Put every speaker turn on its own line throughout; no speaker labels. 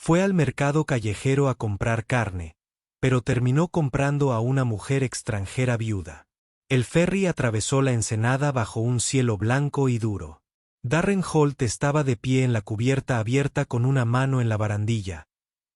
Fue al mercado callejero a comprar carne, pero terminó comprando a una mujer extranjera viuda. El ferry atravesó la ensenada bajo un cielo blanco y duro. Darren Holt estaba de pie en la cubierta abierta con una mano en la barandilla.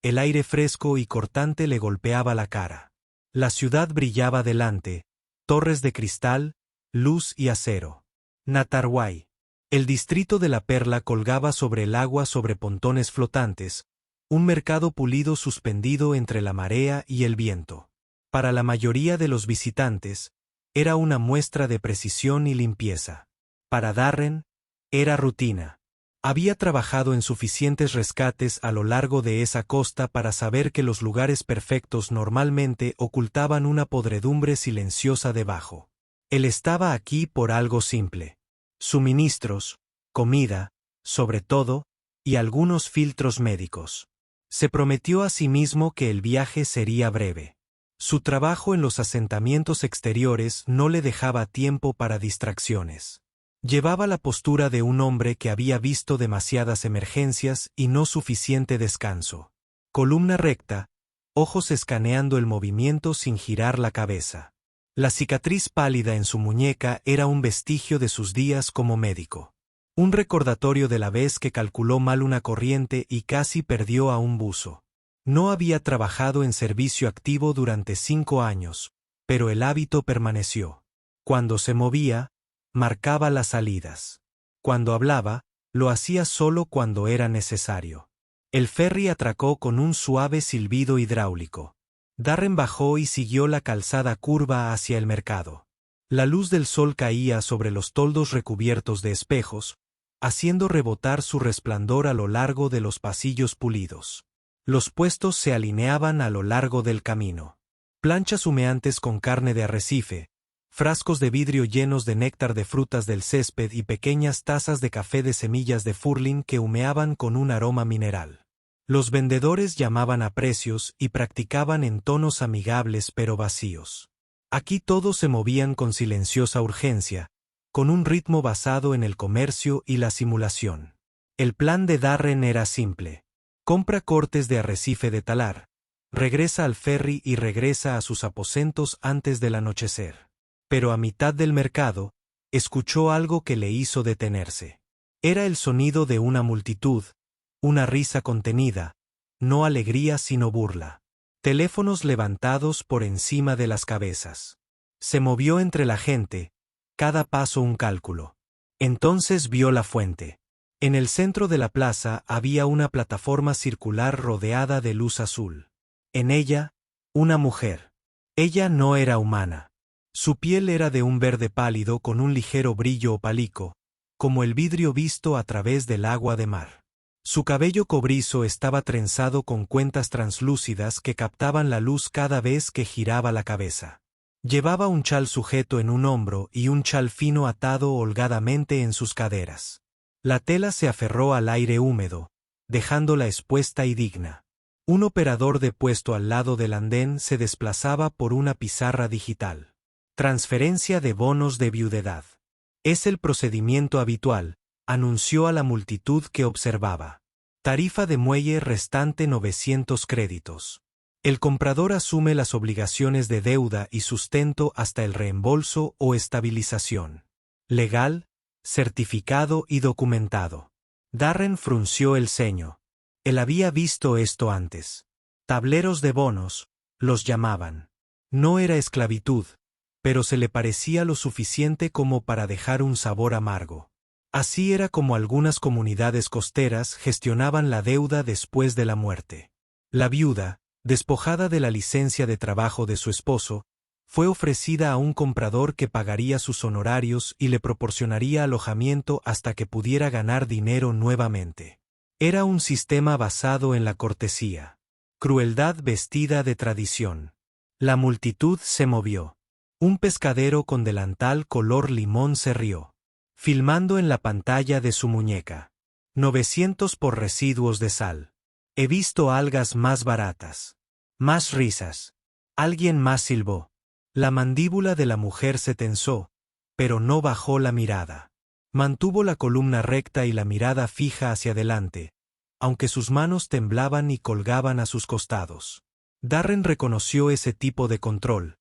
El aire fresco y cortante le golpeaba la cara. La ciudad brillaba delante, torres de cristal, luz y acero. Natarway. El distrito de la Perla colgaba sobre el agua sobre pontones flotantes, un mercado pulido suspendido entre la marea y el viento. Para la mayoría de los visitantes, era una muestra de precisión y limpieza. Para Darren, era rutina. Había trabajado en suficientes rescates a lo largo de esa costa para saber que los lugares perfectos normalmente ocultaban una podredumbre silenciosa debajo. Él estaba aquí por algo simple. Suministros, comida, sobre todo, y algunos filtros médicos. Se prometió a sí mismo que el viaje sería breve. Su trabajo en los asentamientos exteriores no le dejaba tiempo para distracciones. Llevaba la postura de un hombre que había visto demasiadas emergencias y no suficiente descanso. Columna recta, ojos escaneando el movimiento sin girar la cabeza. La cicatriz pálida en su muñeca era un vestigio de sus días como médico. Un recordatorio de la vez que calculó mal una corriente y casi perdió a un buzo. No había trabajado en servicio activo durante 5 años, pero el hábito permaneció. Cuando se movía, marcaba las salidas. Cuando hablaba, lo hacía solo cuando era necesario. El ferry atracó con un suave silbido hidráulico. Darren bajó y siguió la calzada curva hacia el mercado. La luz del sol caía sobre los toldos recubiertos de espejos, haciendo rebotar su resplandor a lo largo de los pasillos pulidos. Los puestos se alineaban a lo largo del camino. Planchas humeantes con carne de arrecife, frascos de vidrio llenos de néctar de frutas del césped y pequeñas tazas de café de semillas de furlin que humeaban con un aroma mineral. Los vendedores llamaban a precios y practicaban en tonos amigables pero vacíos. Aquí todos se movían con silenciosa urgencia, con un ritmo basado en el comercio y la simulación. El plan de Darren era simple. Compra cortes de arrecife de talar, regresa al ferry y regresa a sus aposentos antes del anochecer. Pero a mitad del mercado, escuchó algo que le hizo detenerse. Era el sonido de una multitud, una risa contenida, no alegría sino burla. Teléfonos levantados por encima de las cabezas. Se movió entre la gente, cada paso un cálculo. Entonces vio la fuente. En el centro de la plaza había una plataforma circular rodeada de luz azul. En ella, una mujer. Ella no era humana. Su piel era de un verde pálido con un ligero brillo opalico, como el vidrio visto a través del agua de mar. Su cabello cobrizo estaba trenzado con cuentas translúcidas que captaban la luz cada vez que giraba la cabeza. Llevaba un chal sujeto en un hombro y un chal fino atado holgadamente en sus caderas. La tela se aferró al aire húmedo, dejándola expuesta y digna. Un operador de puesto al lado del andén se desplazaba por una pizarra digital. Transferencia de bonos de viudedad. Es el procedimiento habitual, anunció a la multitud que observaba. Tarifa de muelle restante 900 créditos. El comprador asume las obligaciones de deuda y sustento hasta el reembolso o estabilización. Legal, certificado y documentado. Darren frunció el ceño. Él había visto esto antes. Tableros de bonos, los llamaban. No era esclavitud, pero se le parecía lo suficiente como para dejar un sabor amargo. Así era como algunas comunidades costeras gestionaban la deuda después de la muerte. La viuda, despojada de la licencia de trabajo de su esposo, fue ofrecida a un comprador que pagaría sus honorarios y le proporcionaría alojamiento hasta que pudiera ganar dinero nuevamente. Era un sistema basado en la cortesía. Crueldad vestida de tradición. La multitud se movió. Un pescadero con delantal color limón se rió, filmando en la pantalla de su muñeca. 900 por residuos de sal. He visto algas más baratas. Más risas. Alguien más silbó. La mandíbula de la mujer se tensó, pero no bajó la mirada. Mantuvo la columna recta y la mirada fija hacia adelante, aunque sus manos temblaban y colgaban a sus costados. Darren reconoció ese tipo de control,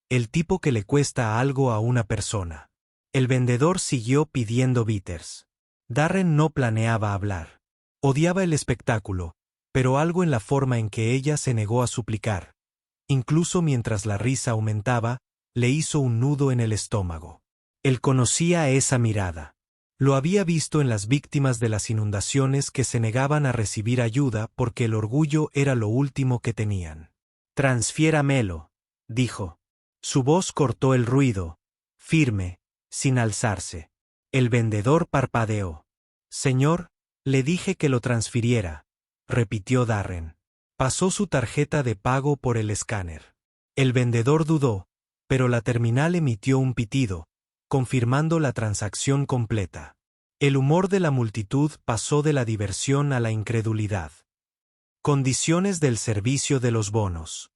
el tipo que le cuesta algo a una persona. El vendedor siguió pidiendo bitters. Darren no planeaba hablar. Odiaba el espectáculo, pero algo en la forma en que ella se negó a suplicar, incluso mientras la risa aumentaba, le hizo un nudo en el estómago. Él conocía esa mirada. Lo había visto en las víctimas de las inundaciones que se negaban a recibir ayuda porque el orgullo era lo último que tenían. «Transfiéramelo», dijo. Su voz cortó el ruido, firme, sin alzarse. El vendedor parpadeó. «Señor, le dije que lo transfiriera», repitió Darren. Pasó su tarjeta de pago por el escáner. El vendedor dudó, pero la terminal emitió un pitido, confirmando la transacción completa. El humor de la multitud pasó de la diversión a la incredulidad. «Condiciones del servicio de los bonos»,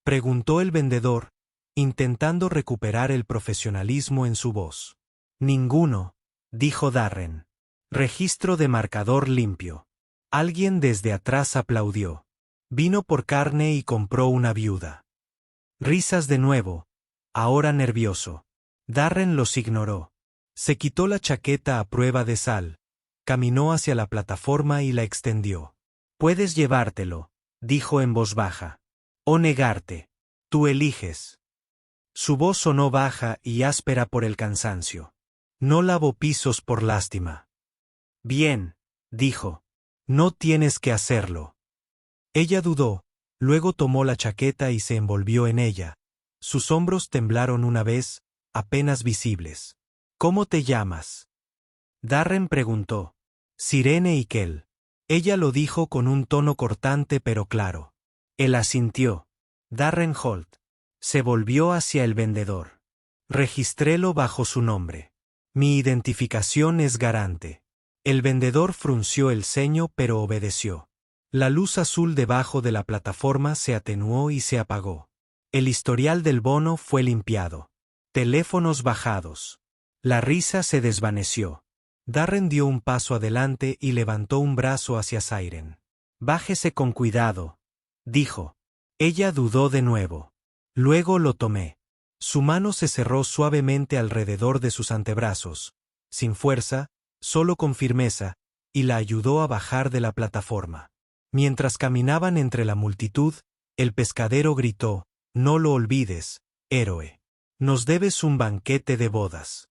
preguntó el vendedor, intentando recuperar el profesionalismo en su voz. «Ninguno», dijo Darren. «Registro de marcador limpio». Alguien desde atrás aplaudió. Vino por carne y compró una viuda. Risas de nuevo, ahora nervioso. Darren los ignoró. Se quitó la chaqueta a prueba de sal, caminó hacia la plataforma y la extendió. «Puedes llevártelo», dijo en voz baja. «O negarte. Tú eliges». Su voz sonó baja y áspera por el cansancio. «No lavo pisos por lástima». «Bien», dijo. «No tienes que hacerlo». Ella dudó, luego tomó la chaqueta y se envolvió en ella. Sus hombros temblaron una vez, apenas visibles. «¿Cómo te llamas?», Darren preguntó. «Sirene Ikel». Ella lo dijo con un tono cortante pero claro. Él asintió. «Darren Holt». Se volvió hacia el vendedor. «Registrélo bajo su nombre. Mi identificación es garante». El vendedor frunció el ceño pero obedeció. La luz azul debajo de la plataforma se atenuó y se apagó. El historial del bono fue limpiado. Teléfonos bajados. La risa se desvaneció. Darren dio un paso adelante y levantó un brazo hacia Siren. «Bájese con cuidado», dijo. Ella dudó de nuevo. Luego lo tomé. Su mano se cerró suavemente alrededor de sus antebrazos, sin fuerza, solo con firmeza, y la ayudó a bajar de la plataforma. Mientras caminaban entre la multitud, el pescadero gritó: «No lo olvides, héroe. Nos debes un banquete de bodas».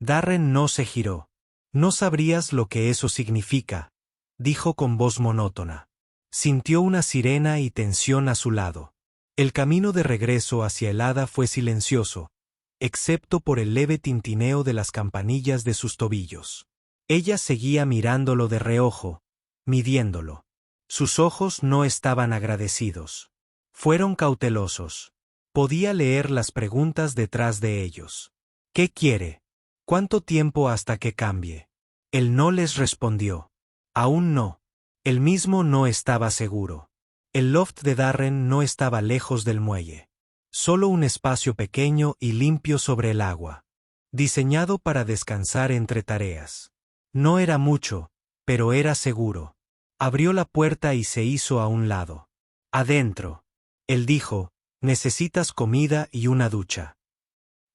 Darren no se giró. «No sabrías lo que eso significa», dijo con voz monótona. Sintió una sirena y tensión a su lado. El camino de regreso hacia el hada fue silencioso, excepto por el leve tintineo de las campanillas de sus tobillos. Ella seguía mirándolo de reojo, midiéndolo. Sus ojos no estaban agradecidos. Fueron cautelosos. Podía leer las preguntas detrás de ellos. «¿Qué quiere? ¿Cuánto tiempo hasta que cambie?». Él no les respondió. Aún no. Él mismo no estaba seguro. El loft de Darren no estaba lejos del muelle. Solo un espacio pequeño y limpio sobre el agua. Diseñado para descansar entre tareas. No era mucho, pero era seguro. Abrió la puerta y se hizo a un lado. «Adentro». Él dijo: «Necesitas comida y una ducha».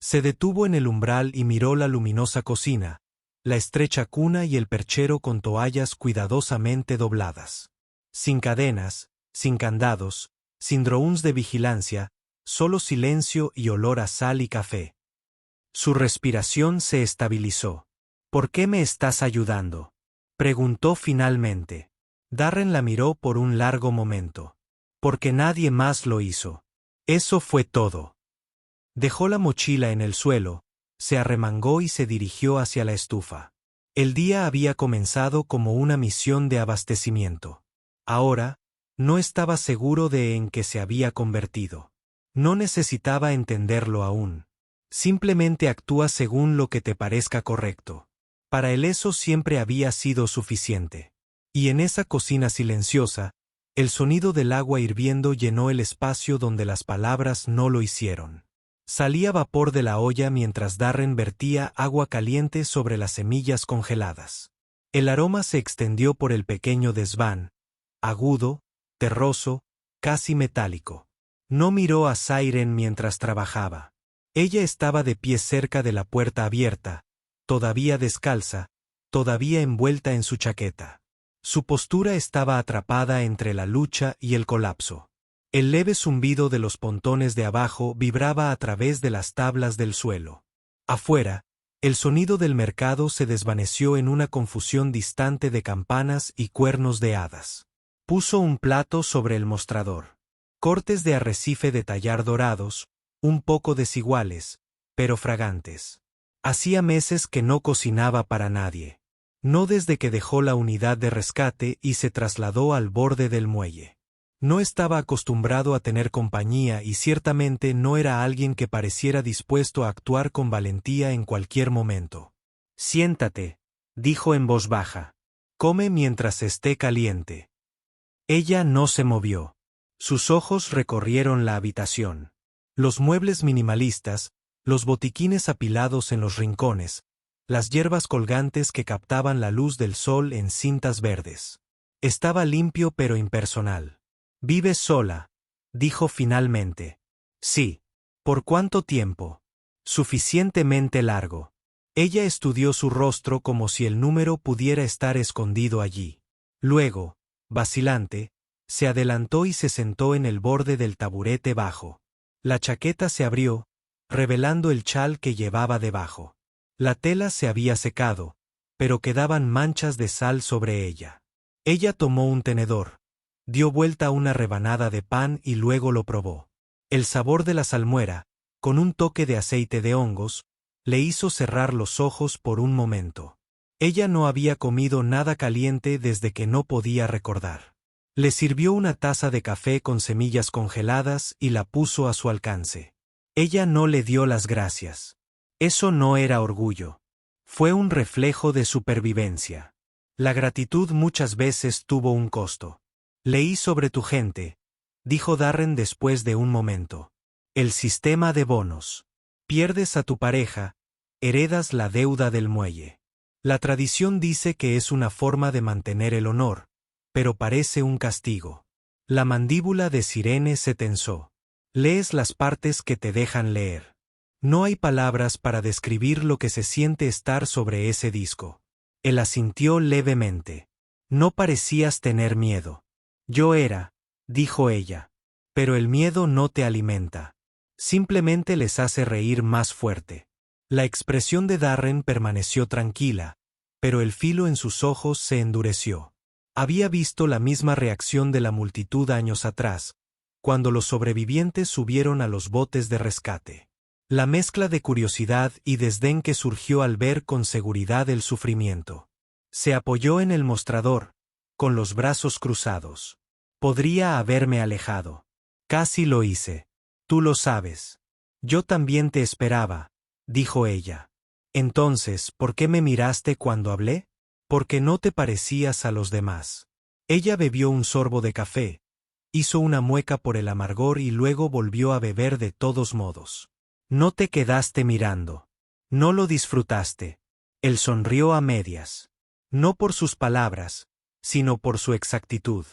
Se detuvo en el umbral y miró la luminosa cocina, la estrecha cuna y el perchero con toallas cuidadosamente dobladas. Sin cadenas, sin candados, sin drones de vigilancia, solo silencio y olor a sal y café. Su respiración se estabilizó. «¿Por qué me estás ayudando?», preguntó finalmente. Darren la miró por un largo momento. «Porque nadie más lo hizo». Eso fue todo. Dejó la mochila en el suelo, se arremangó y se dirigió hacia la estufa. El día había comenzado como una misión de abastecimiento. Ahora, no estaba seguro de en qué se había convertido. No necesitaba entenderlo aún. Simplemente actúa según lo que te parezca correcto. Para él eso siempre había sido suficiente. Y en esa cocina silenciosa, el sonido del agua hirviendo llenó el espacio donde las palabras no lo hicieron. Salía vapor de la olla mientras Darren vertía agua caliente sobre las semillas congeladas. El aroma se extendió por el pequeño desván, agudo, terroso, casi metálico. No miró a Siren mientras trabajaba. Ella estaba de pie cerca de la puerta abierta, todavía descalza, todavía envuelta en su chaqueta. Su postura estaba atrapada entre la lucha y el colapso. El leve zumbido de los pontones de abajo vibraba a través de las tablas del suelo. Afuera, el sonido del mercado se desvaneció en una confusión distante de campanas y cuernos de hadas. Puso un plato sobre el mostrador. Cortes de arrecife de tallar dorados, un poco desiguales, pero fragantes. Hacía meses que no cocinaba para nadie. No desde que dejó la unidad de rescate y se trasladó al borde del muelle. No estaba acostumbrado a tener compañía y ciertamente no era alguien que pareciera dispuesto a actuar con valentía en cualquier momento. «Siéntate», dijo en voz baja. «Come mientras esté caliente». Ella no se movió. Sus ojos recorrieron la habitación. Los muebles minimalistas, los botiquines apilados en los rincones, las hierbas colgantes que captaban la luz del sol en cintas verdes. Estaba limpio pero impersonal. «¿Vives sola?», dijo finalmente. «Sí». «¿Por cuánto tiempo?» «Suficientemente largo». Ella estudió su rostro como si el número pudiera estar escondido allí. Luego, vacilante, se adelantó y se sentó en el borde del taburete bajo. La chaqueta se abrió, revelando el chal que llevaba debajo. La tela se había secado, pero quedaban manchas de sal sobre ella. Ella tomó un tenedor, dio vuelta a una rebanada de pan y luego lo probó. El sabor de la salmuera, con un toque de aceite de hongos, le hizo cerrar los ojos por un momento. Ella no había comido nada caliente desde que no podía recordar. Le sirvió una taza de café con semillas congeladas y la puso a su alcance. Ella no le dio las gracias. Eso no era orgullo. Fue un reflejo de supervivencia. La gratitud muchas veces tuvo un costo. «Leí sobre tu gente», dijo Darren después de un momento. «El sistema de bonos. Pierdes a tu pareja, heredas la deuda del muelle. La tradición dice que es una forma de mantener el honor, pero parece un castigo». La mandíbula de Sirene se tensó. «Lees las partes que te dejan leer. No hay palabras para describir lo que se siente estar sobre ese disco». Él asintió levemente. «No parecías tener miedo». «Yo era», dijo ella. «Pero el miedo no te alimenta. Simplemente les hace reír más fuerte». La expresión de Darren permaneció tranquila, pero el filo en sus ojos se endureció. Había visto la misma reacción de la multitud años atrás, cuando los sobrevivientes subieron a los botes de rescate. La mezcla de curiosidad y desdén que surgió al ver con seguridad el sufrimiento. Se apoyó en el mostrador, con los brazos cruzados. «Podría haberme alejado. Casi lo hice. Tú lo sabes. Yo también te esperaba», dijo ella. «Entonces, ¿por qué me miraste cuando hablé? Porque no te parecías a los demás». Ella bebió un sorbo de café, hizo una mueca por el amargor y luego volvió a beber de todos modos. «No te quedaste mirando. No lo disfrutaste». Él sonrió a medias. No por sus palabras, sino por su exactitud.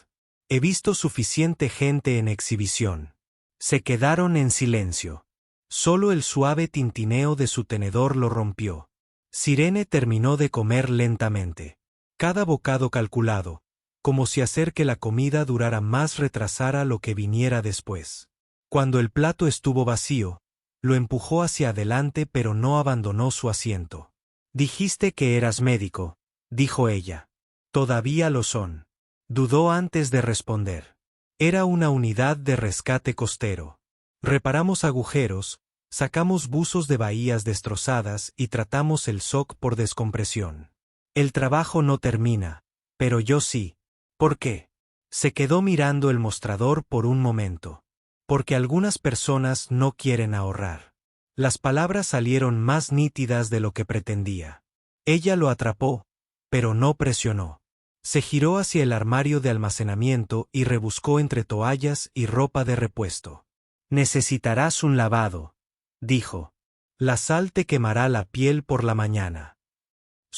«He visto suficiente gente en exhibición». Se quedaron en silencio. Solo el suave tintineo de su tenedor lo rompió. Sirene terminó de comer lentamente. Cada bocado calculado, como si hacer que la comida durara más retrasara lo que viniera después. Cuando el plato estuvo vacío, lo empujó hacia adelante pero no abandonó su asiento. «Dijiste que eras médico», dijo ella. «Todavía lo son». Dudó antes de responder. «Era una unidad de rescate costero. Reparamos agujeros, sacamos buzos de bahías destrozadas y tratamos el shock por descompresión. El trabajo no termina, pero yo sí». «¿Por qué?» Se quedó mirando el mostrador por un momento. «Porque algunas personas no quieren ahorrar». Las palabras salieron más nítidas de lo que pretendía. Ella lo atrapó, pero no presionó. Se giró hacia el armario de almacenamiento y rebuscó entre toallas y ropa de repuesto. «Necesitarás un lavado», dijo. «La sal te quemará la piel por la mañana».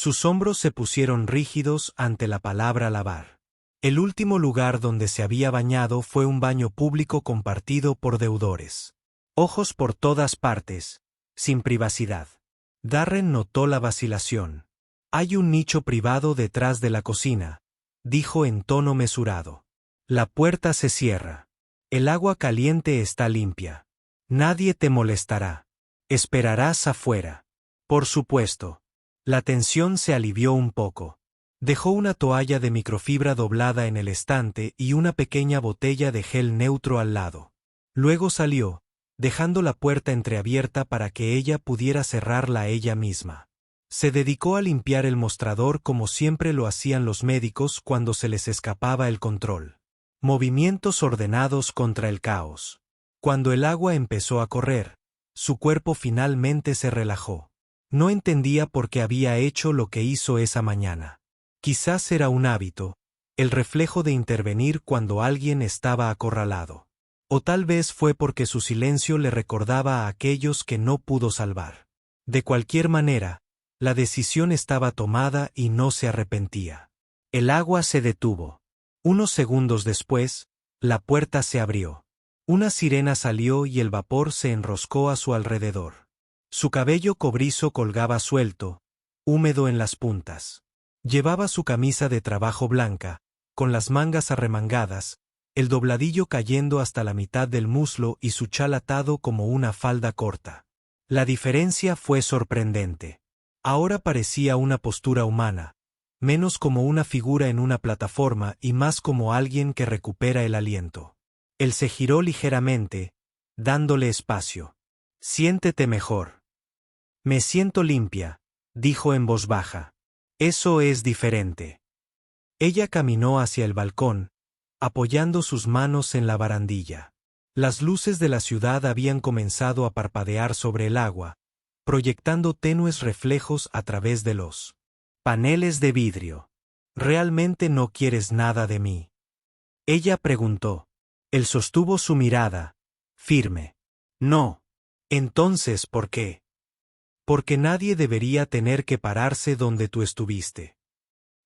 Sus hombros se pusieron rígidos ante la palabra lavar. El último lugar donde se había bañado fue un baño público compartido por deudores. Ojos por todas partes, sin privacidad. Darren notó la vacilación. Hay un nicho privado detrás de la cocina, dijo en tono mesurado. La puerta se cierra. El agua caliente está limpia. Nadie te molestará. Esperarás afuera. Por supuesto. La tensión se alivió un poco. Dejó una toalla de microfibra doblada en el estante y una pequeña botella de gel neutro al lado. Luego salió, dejando la puerta entreabierta para que ella pudiera cerrarla ella misma. Se dedicó a limpiar el mostrador como siempre lo hacían los médicos cuando se les escapaba el control. Movimientos ordenados contra el caos. Cuando el agua empezó a correr, su cuerpo finalmente se relajó. No entendía por qué había hecho lo que hizo esa mañana. Quizás era un hábito, el reflejo de intervenir cuando alguien estaba acorralado. O tal vez fue porque su silencio le recordaba a aquellos que no pudo salvar. De cualquier manera, la decisión estaba tomada y no se arrepentía. El agua se detuvo. Unos segundos después, la puerta se abrió. Una sirena salió y el vapor se enroscó a su alrededor. Su cabello cobrizo colgaba suelto, húmedo en las puntas. Llevaba su camisa de trabajo blanca, con las mangas arremangadas, el dobladillo cayendo hasta la mitad del muslo y su chal atado como una falda corta. La diferencia fue sorprendente. Ahora parecía una postura humana, menos como una figura en una plataforma y más como alguien que recupera el aliento. Él se giró ligeramente, dándole espacio. Siéntete mejor. Me siento limpia, dijo en voz baja. Eso es diferente. Ella caminó hacia el balcón, apoyando sus manos en la barandilla. Las luces de la ciudad habían comenzado a parpadear sobre el agua, proyectando tenues reflejos a través de los paneles de vidrio. ¿Realmente no quieres nada de mí? Ella preguntó. Él sostuvo su mirada, firme. No. Entonces, ¿por qué? Porque nadie debería tener que pararse donde tú estuviste.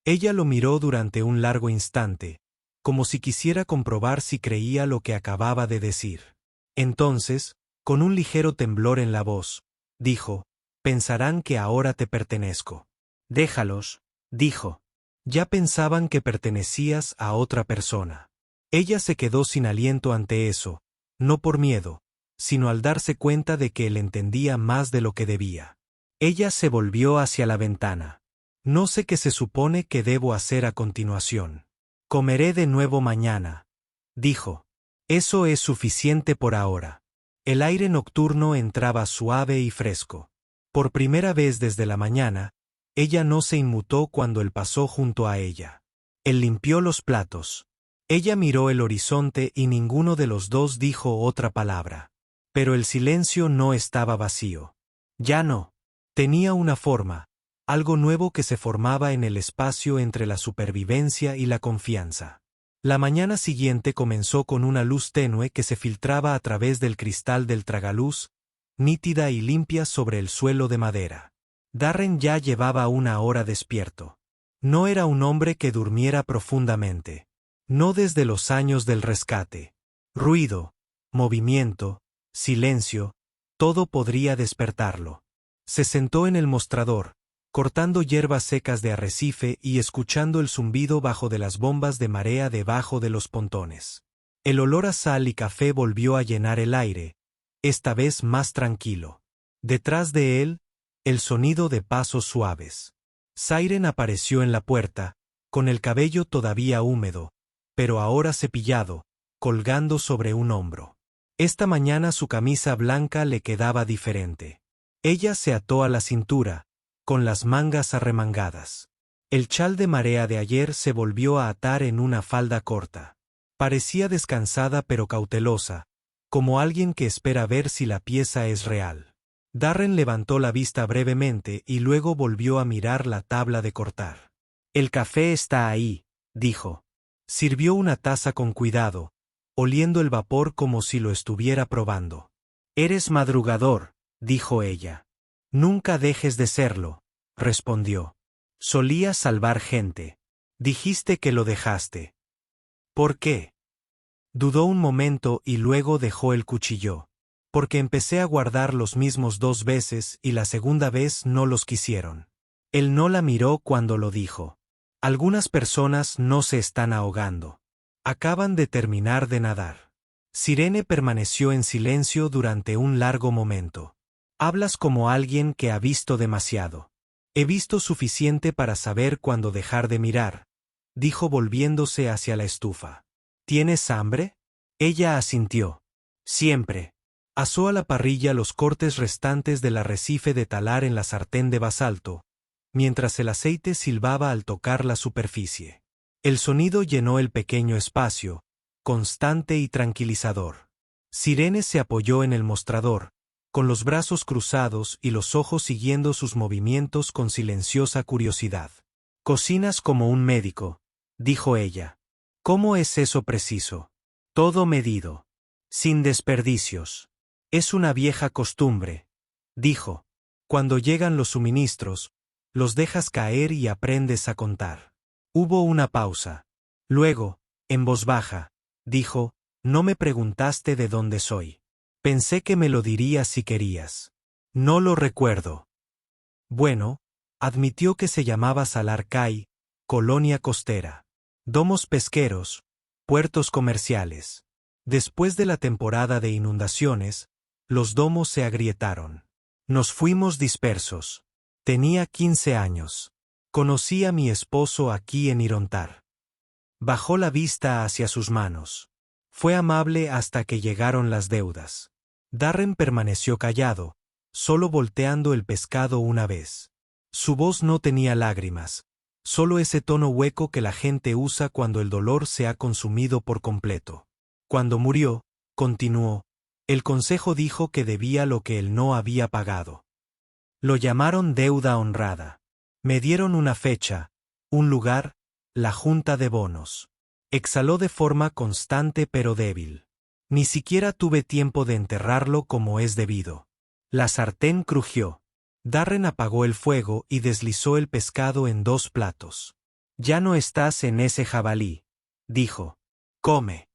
Ella lo miró durante un largo instante, como si quisiera comprobar si creía lo que acababa de decir. Entonces, con un ligero temblor en la voz, dijo, pensarán que ahora te pertenezco. Déjalos, dijo. Ya pensaban que pertenecías a otra persona. Ella se quedó sin aliento ante eso, no por miedo, sino al darse cuenta de que él entendía más de lo que debía. Ella se volvió hacia la ventana. No sé qué se supone que debo hacer a continuación. Comeré de nuevo mañana, dijo. Eso es suficiente por ahora. El aire nocturno entraba suave y fresco. Por primera vez desde la mañana, ella no se inmutó cuando él pasó junto a ella. Él limpió los platos. Ella miró el horizonte y ninguno de los dos dijo otra palabra. Pero el silencio no estaba vacío. Ya no. Tenía una forma, algo nuevo que se formaba en el espacio entre la supervivencia y la confianza. La mañana siguiente comenzó con una luz tenue que se filtraba a través del cristal del tragaluz, nítida y limpia sobre el suelo de madera. Darren ya llevaba una hora despierto. No era un hombre que durmiera profundamente. No desde los años del rescate. Ruido, movimiento, silencio, todo podría despertarlo. Se sentó en el mostrador, cortando hierbas secas de arrecife y escuchando el zumbido bajo de las bombas de marea debajo de los pontones. El olor a sal y café volvió a llenar el aire, esta vez más tranquilo. Detrás de él, el sonido de pasos suaves. Siren apareció en la puerta, con el cabello todavía húmedo, pero ahora cepillado, colgando sobre un hombro. Esta mañana su camisa blanca le quedaba diferente. Ella se ató a la cintura, con las mangas arremangadas. El chal de marea de ayer se volvió a atar en una falda corta. Parecía descansada pero cautelosa, como alguien que espera ver si la pieza es real. Darren levantó la vista brevemente y luego volvió a mirar la tabla de cortar. El café está ahí, dijo. Sirvió una taza con cuidado, oliendo el vapor como si lo estuviera probando. Eres madrugador, dijo ella. Nunca dejes de serlo, respondió. Solía salvar gente. Dijiste que lo dejaste. ¿Por qué? Dudó un momento y luego dejó el cuchillo. Porque empecé a guardar los mismos 2 veces y la segunda vez no los quisieron. Él no la miró cuando lo dijo. Algunas personas no se están ahogando. Acaban de terminar de nadar. Sirene permaneció en silencio durante un largo momento. Hablas como alguien que ha visto demasiado. He visto suficiente para saber cuándo dejar de mirar, dijo volviéndose hacia la estufa. ¿Tienes hambre? Ella asintió. Siempre. Asó a la parrilla los cortes restantes del arrecife de talar en la sartén de basalto, mientras el aceite silbaba al tocar la superficie. El sonido llenó el pequeño espacio, constante y tranquilizador. Sirene se apoyó en el mostrador, con los brazos cruzados y los ojos siguiendo sus movimientos con silenciosa curiosidad. «Cocinas como un médico», dijo ella. «¿Cómo es eso preciso?» «Todo medido. Sin desperdicios. Es una vieja costumbre», dijo. «Cuando llegan los suministros, los dejas caer y aprendes a contar». Hubo una pausa. Luego, en voz baja, dijo, «No me preguntaste de dónde soy. Pensé que me lo dirías si querías». «No lo recuerdo». «Bueno», admitió que se llamaba Salar Cay, colonia costera. Domos pesqueros, puertos comerciales. Después de la temporada de inundaciones, los domos se agrietaron. Nos fuimos dispersos. Tenía 15 años. Conocí a mi esposo aquí en Irontar. Bajó la vista hacia sus manos. Fue amable hasta que llegaron las deudas. Darren permaneció callado, solo volteando el pescado una vez. Su voz no tenía lágrimas, solo ese tono hueco que la gente usa cuando el dolor se ha consumido por completo. Cuando murió, continuó, el consejo dijo que debía lo que él no había pagado. Lo llamaron deuda honrada. Me dieron una fecha, un lugar, la junta de bonos. Exhaló de forma constante pero débil. Ni siquiera tuve tiempo de enterrarlo como es debido. La sartén crujió. Darren apagó el fuego y deslizó el pescado en 2 platos. «Ya no estás en ese jabalí», dijo. «Come».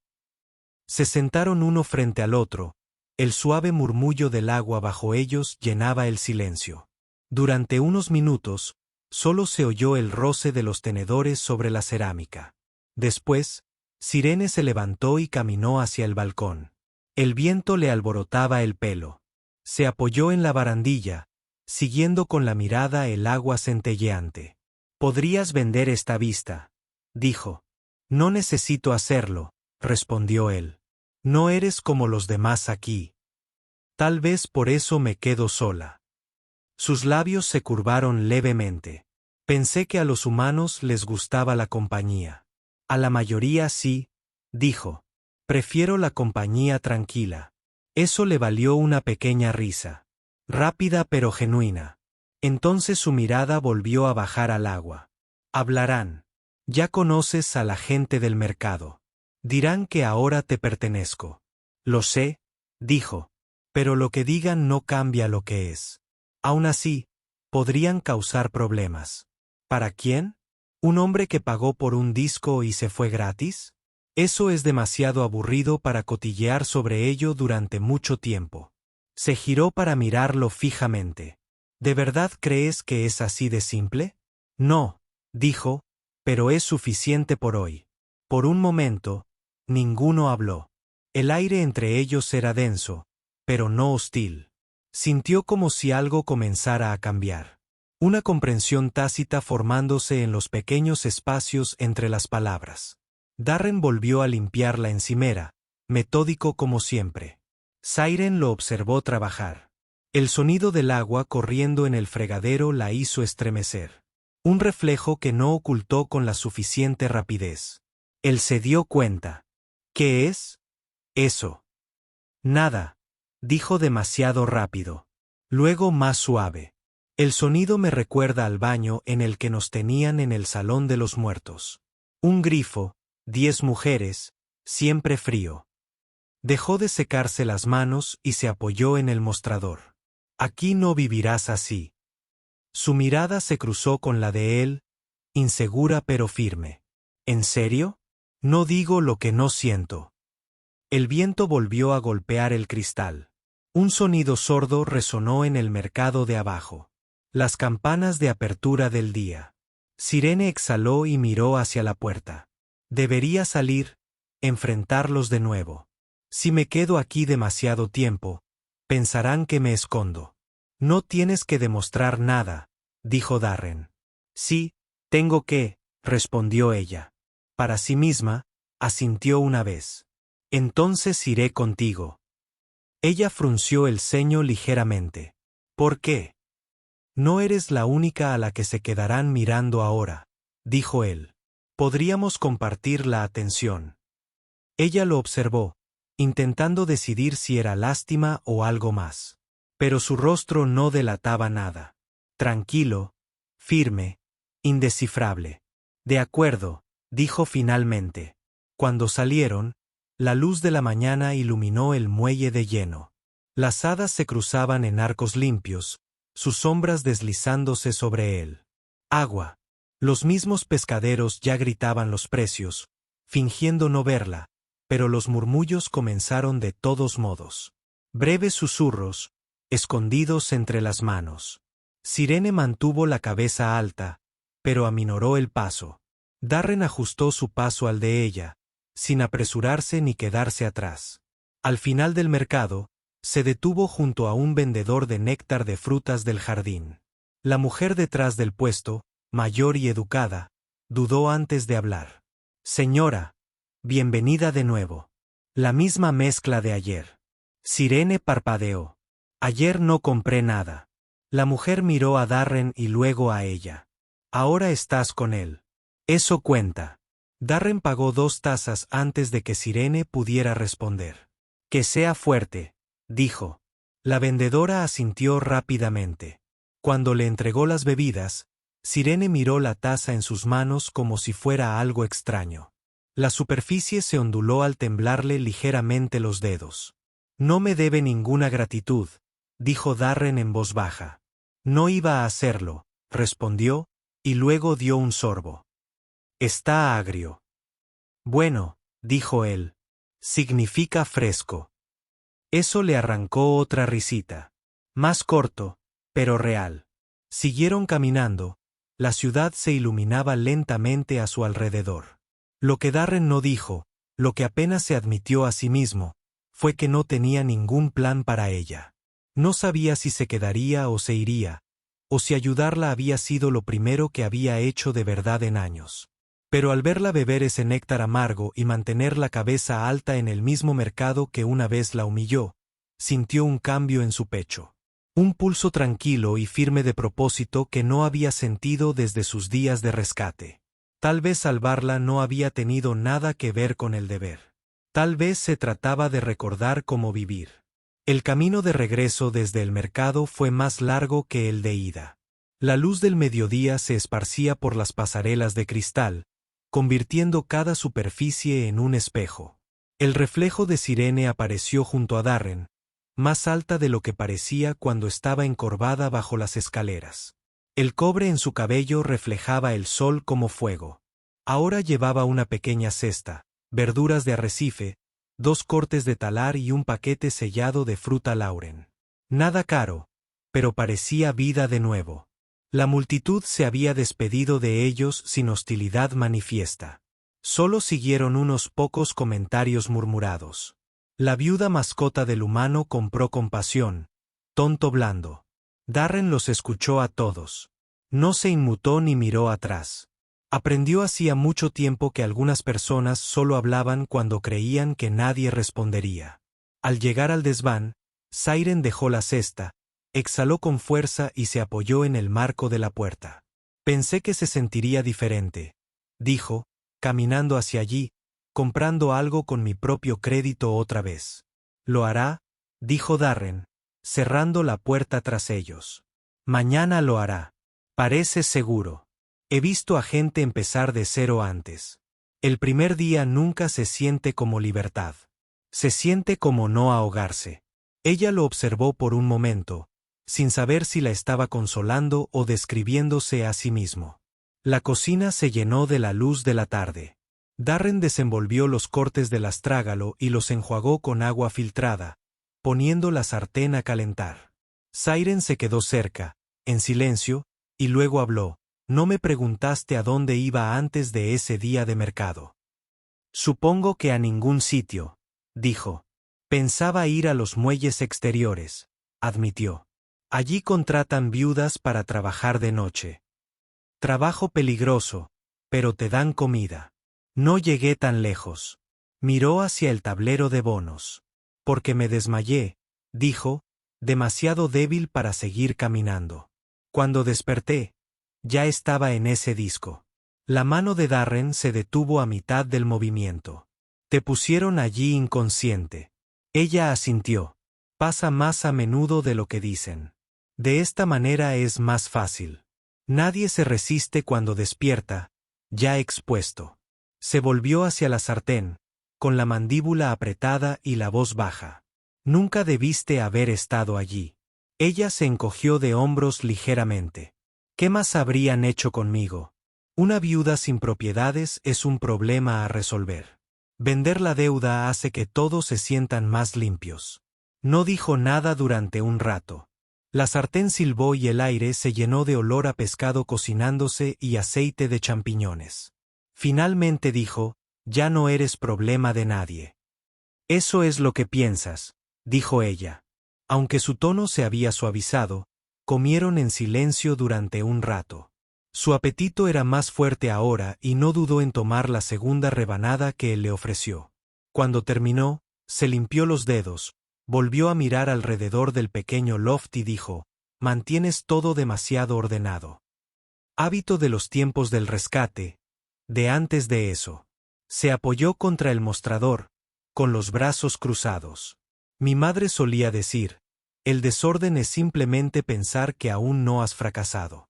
Se sentaron uno frente al otro. El suave murmullo del agua bajo ellos llenaba el silencio. Durante unos minutos, solo se oyó el roce de los tenedores sobre la cerámica. Después, Sirene se levantó y caminó hacia el balcón. El viento le alborotaba el pelo. Se apoyó en la barandilla, siguiendo con la mirada el agua centelleante. «Podrías vender esta vista», dijo. «No necesito hacerlo», respondió él. «No eres como los demás aquí. Tal vez por eso me quedo sola». Sus labios se curvaron levemente. «Pensé que a los humanos les gustaba la compañía». «A la mayoría sí», dijo. «Prefiero la compañía tranquila». Eso le valió una pequeña risa. Rápida pero genuina. Entonces su mirada volvió a bajar al agua. «Hablarán. Ya conoces a la gente del mercado. Dirán que ahora te pertenezco». «Lo sé», dijo. «Pero lo que digan no cambia lo que es. Aún así, podrían causar problemas». «¿Para quién? ¿Un hombre que pagó por un disco y se fue gratis? Eso es demasiado aburrido para cotillear sobre ello durante mucho tiempo». Se giró para mirarlo fijamente. «¿De verdad crees que es así de simple?» «No», dijo, «pero es suficiente por hoy». Por un momento, ninguno habló. El aire entre ellos era denso, pero no hostil. Sintió como si algo comenzara a cambiar. Una comprensión tácita formándose en los pequeños espacios entre las palabras. Darren volvió a limpiar la encimera, metódico como siempre. Siren lo observó trabajar. El sonido del agua corriendo en el fregadero la hizo estremecer. Un reflejo que no ocultó con la suficiente rapidez. Él se dio cuenta. «¿Qué es?» «Eso». «Nada», dijo demasiado rápido. Luego más suave. «El sonido me recuerda al baño en el que nos tenían en el Salón de los Muertos. Un grifo, 10 mujeres, siempre frío». Dejó de secarse las manos y se apoyó en el mostrador. «Aquí no vivirás así». Su mirada se cruzó con la de él, insegura pero firme. ¿En serio? No digo lo que no siento. El viento volvió a golpear el cristal. Un sonido sordo resonó en el mercado de abajo. Las campanas de apertura del día. Sirene exhaló y miró hacia la puerta. Debería salir, enfrentarlos de nuevo. Si me quedo aquí demasiado tiempo, pensarán que me escondo. No tienes que demostrar nada, dijo Darren. Sí, tengo que, respondió ella. Para sí misma, asintió una vez. Entonces iré contigo. Ella frunció el ceño ligeramente. ¿Por qué? No eres la única a la que se quedarán mirando ahora, dijo él. Podríamos compartir la atención. Ella lo observó, intentando decidir si era lástima o algo más. Pero su rostro no delataba nada. Tranquilo, firme, indescifrable. De acuerdo, dijo finalmente. Cuando salieron, la luz de la mañana iluminó el muelle de lleno. Las hadas se cruzaban en arcos limpios, sus sombras deslizándose sobre él. Agua. Los mismos pescaderos ya gritaban los precios, fingiendo no verla, pero los murmullos comenzaron de todos modos. Breves susurros, escondidos entre las manos. Sirene mantuvo la cabeza alta, pero aminoró el paso. Darren ajustó su paso al de ella, sin apresurarse ni quedarse atrás. Al final del mercado, se detuvo junto a un vendedor de néctar de frutas del jardín. La mujer detrás del puesto, mayor y educada, dudó antes de hablar. Señora, bienvenida de nuevo. La misma mezcla de ayer. Sirene parpadeó. Ayer no compré nada. La mujer miró a Darren y luego a ella. Ahora estás con él. Eso cuenta. Darren pagó 2 tazas antes de que Sirene pudiera responder. Que sea fuerte, dijo. La vendedora asintió rápidamente. Cuando le entregó las bebidas, Sirene miró la taza en sus manos como si fuera algo extraño. La superficie se onduló al temblarle ligeramente los dedos. No me debe ninguna gratitud, dijo Darren en voz baja. No iba a hacerlo, respondió, y luego dio un sorbo. Está agrio. Bueno, dijo él. Significa fresco. Eso le arrancó otra risita. Más corto, pero real. Siguieron caminando. La ciudad se iluminaba lentamente a su alrededor. Lo que Darren no dijo, lo que apenas se admitió a sí mismo, fue que no tenía ningún plan para ella. No sabía si se quedaría o se iría, o si ayudarla había sido lo primero que había hecho de verdad en años. Pero al verla beber ese néctar amargo y mantener la cabeza alta en el mismo mercado que una vez la humilló, sintió un cambio en su pecho. Un pulso tranquilo y firme de propósito que no había sentido desde sus días de rescate. Tal vez salvarla no había tenido nada que ver con el deber. Tal vez se trataba de recordar cómo vivir. El camino de regreso desde el mercado fue más largo que el de ida. La luz del mediodía se esparcía por las pasarelas de cristal, convirtiendo cada superficie en un espejo. El reflejo de Sirene apareció junto a Darren, más alta de lo que parecía cuando estaba encorvada bajo las escaleras. El cobre en su cabello reflejaba el sol como fuego. Ahora llevaba una pequeña cesta, verduras de arrecife, 2 cortes de talar y un paquete sellado de fruta Lauren. Nada caro, pero parecía vida de nuevo. La multitud se había despedido de ellos sin hostilidad manifiesta. Solo siguieron unos pocos comentarios murmurados. La viuda mascota del humano compró compasión, tonto blando. Darren los escuchó a todos. No se inmutó ni miró atrás. Aprendió hacía mucho tiempo que algunas personas solo hablaban cuando creían que nadie respondería. Al llegar al desván, Siren dejó la cesta, exhaló con fuerza y se apoyó en el marco de la puerta. Pensé que se sentiría diferente, dijo, caminando hacia allí, comprando algo con mi propio crédito otra vez. Lo hará, dijo Darren, cerrando la puerta tras ellos. Mañana lo hará. Parece seguro. He visto a gente empezar de cero antes. El primer día nunca se siente como libertad. Se siente como no ahogarse. Ella lo observó por un momento, sin saber si la estaba consolando o describiéndose a sí mismo. La cocina se llenó de la luz de la tarde. Darren desenvolvió los cortes del astrágalo y los enjuagó con agua filtrada, poniendo la sartén a calentar. Siren se quedó cerca, en silencio, y luego habló. No me preguntaste a dónde iba antes de ese día de mercado. Supongo que a ningún sitio, dijo. Pensaba ir a los muelles exteriores, admitió. Allí contratan viudas para trabajar de noche. Trabajo peligroso, pero te dan comida. No llegué tan lejos. Miró hacia el tablero de bonos. Porque me desmayé, dijo, demasiado débil para seguir caminando. Cuando desperté, ya estaba en ese disco. La mano de Darren se detuvo a mitad del movimiento. Te pusieron allí inconsciente. Ella asintió. Pasa más a menudo de lo que dicen. De esta manera es más fácil. Nadie se resiste cuando despierta, ya expuesto. Se volvió hacia la sartén, con la mandíbula apretada y la voz baja. Nunca debiste haber estado allí. Ella se encogió de hombros ligeramente. ¿Qué más habrían hecho conmigo? Una viuda sin propiedades es un problema a resolver. Vender la deuda hace que todos se sientan más limpios. No dijo nada durante un rato. La sartén silbó y el aire se llenó de olor a pescado cocinándose y aceite de champiñones. Finalmente dijo, ya no eres problema de nadie. Eso es lo que piensas, dijo ella. Aunque su tono se había suavizado, comieron en silencio durante un rato. Su apetito era más fuerte ahora y no dudó en tomar la segunda rebanada que él le ofreció. Cuando terminó, se limpió los dedos, volvió a mirar alrededor del pequeño loft y dijo, mantienes todo demasiado ordenado. Hábito de los tiempos del rescate, de antes de eso. Se apoyó contra el mostrador, con los brazos cruzados. Mi madre solía decir, el desorden es simplemente pensar que aún no has fracasado.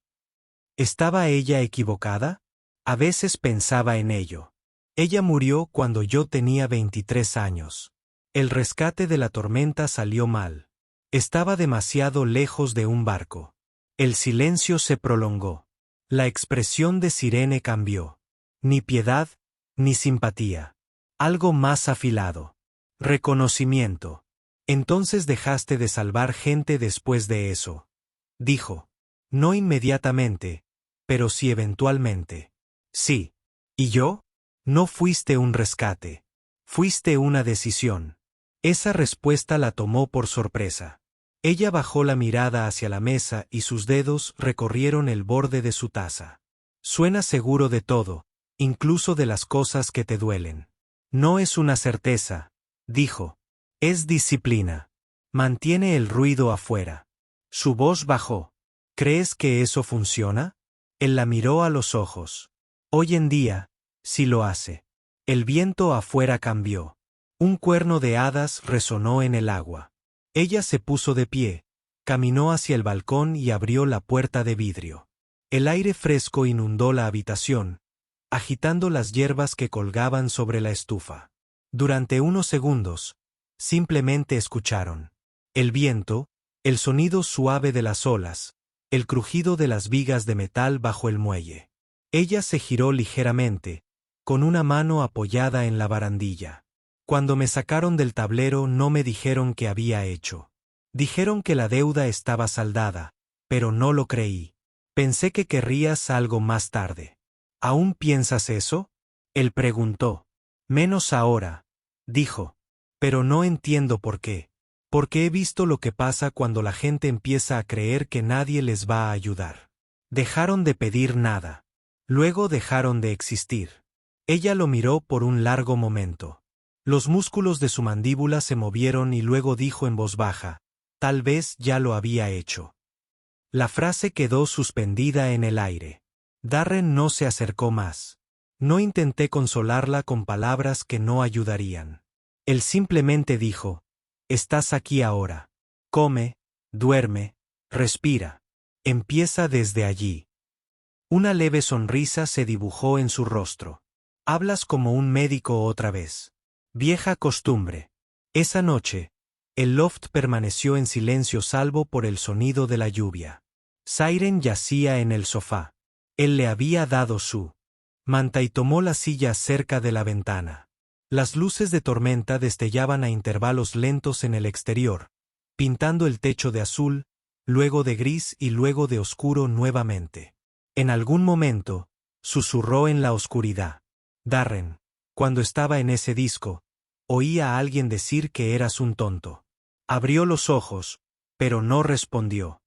¿Estaba ella equivocada? A veces pensaba en ello. Ella murió cuando yo tenía 23 años. El rescate de la tormenta salió mal. Estaba demasiado lejos de un barco. El silencio se prolongó. La expresión de Sirene cambió. Ni piedad, ni simpatía. Algo más afilado. Reconocimiento. Entonces dejaste de salvar gente después de eso. Dijo. No inmediatamente, pero sí eventualmente. Sí. ¿Y yo? No fuiste un rescate. Fuiste una decisión. Esa respuesta la tomó por sorpresa. Ella bajó la mirada hacia la mesa y sus dedos recorrieron el borde de su taza. Suena seguro de todo, incluso de las cosas que te duelen. No es una certeza, dijo. Es disciplina. Mantiene el ruido afuera. Su voz bajó. ¿Crees que eso funciona? Él la miró a los ojos. Hoy en día, sí lo hace. El viento afuera cambió. Un cuerno de hadas resonó en el agua. Ella se puso de pie, caminó hacia el balcón y abrió la puerta de vidrio. El aire fresco inundó la habitación, agitando las hierbas que colgaban sobre la estufa. Durante unos segundos, simplemente escucharon. El viento, el sonido suave de las olas, el crujido de las vigas de metal bajo el muelle. Ella se giró ligeramente, con una mano apoyada en la barandilla. Cuando me sacaron del tablero no me dijeron qué había hecho. Dijeron que la deuda estaba saldada, pero no lo creí. Pensé que querrías algo más tarde. ¿Aún piensas eso? Él preguntó. Menos ahora, dijo. Pero no entiendo por qué. Porque he visto lo que pasa cuando la gente empieza a creer que nadie les va a ayudar. Dejaron de pedir nada. Luego dejaron de existir. Ella lo miró por un largo momento. Los músculos de su mandíbula se movieron y luego dijo en voz baja, tal vez ya lo había hecho. La frase quedó suspendida en el aire. Darren no se acercó más. No intenté consolarla con palabras que no ayudarían. Él simplemente dijo, estás aquí ahora. Come, duerme, respira. Empieza desde allí. Una leve sonrisa se dibujó en su rostro. Hablas como un médico otra vez. Vieja costumbre. Esa noche, El loft permaneció en silencio salvo por el sonido de la lluvia. Siren yacía en el sofá. Él le había dado su manta y tomó la silla cerca de la ventana. Las luces de tormenta destellaban a intervalos lentos en el exterior, pintando el techo de azul, luego de gris y luego de oscuro nuevamente. En algún momento, susurró en la oscuridad. Darren, cuando estaba en ese disco, oí a alguien decir que eras un tonto. Abrió los ojos, pero no respondió.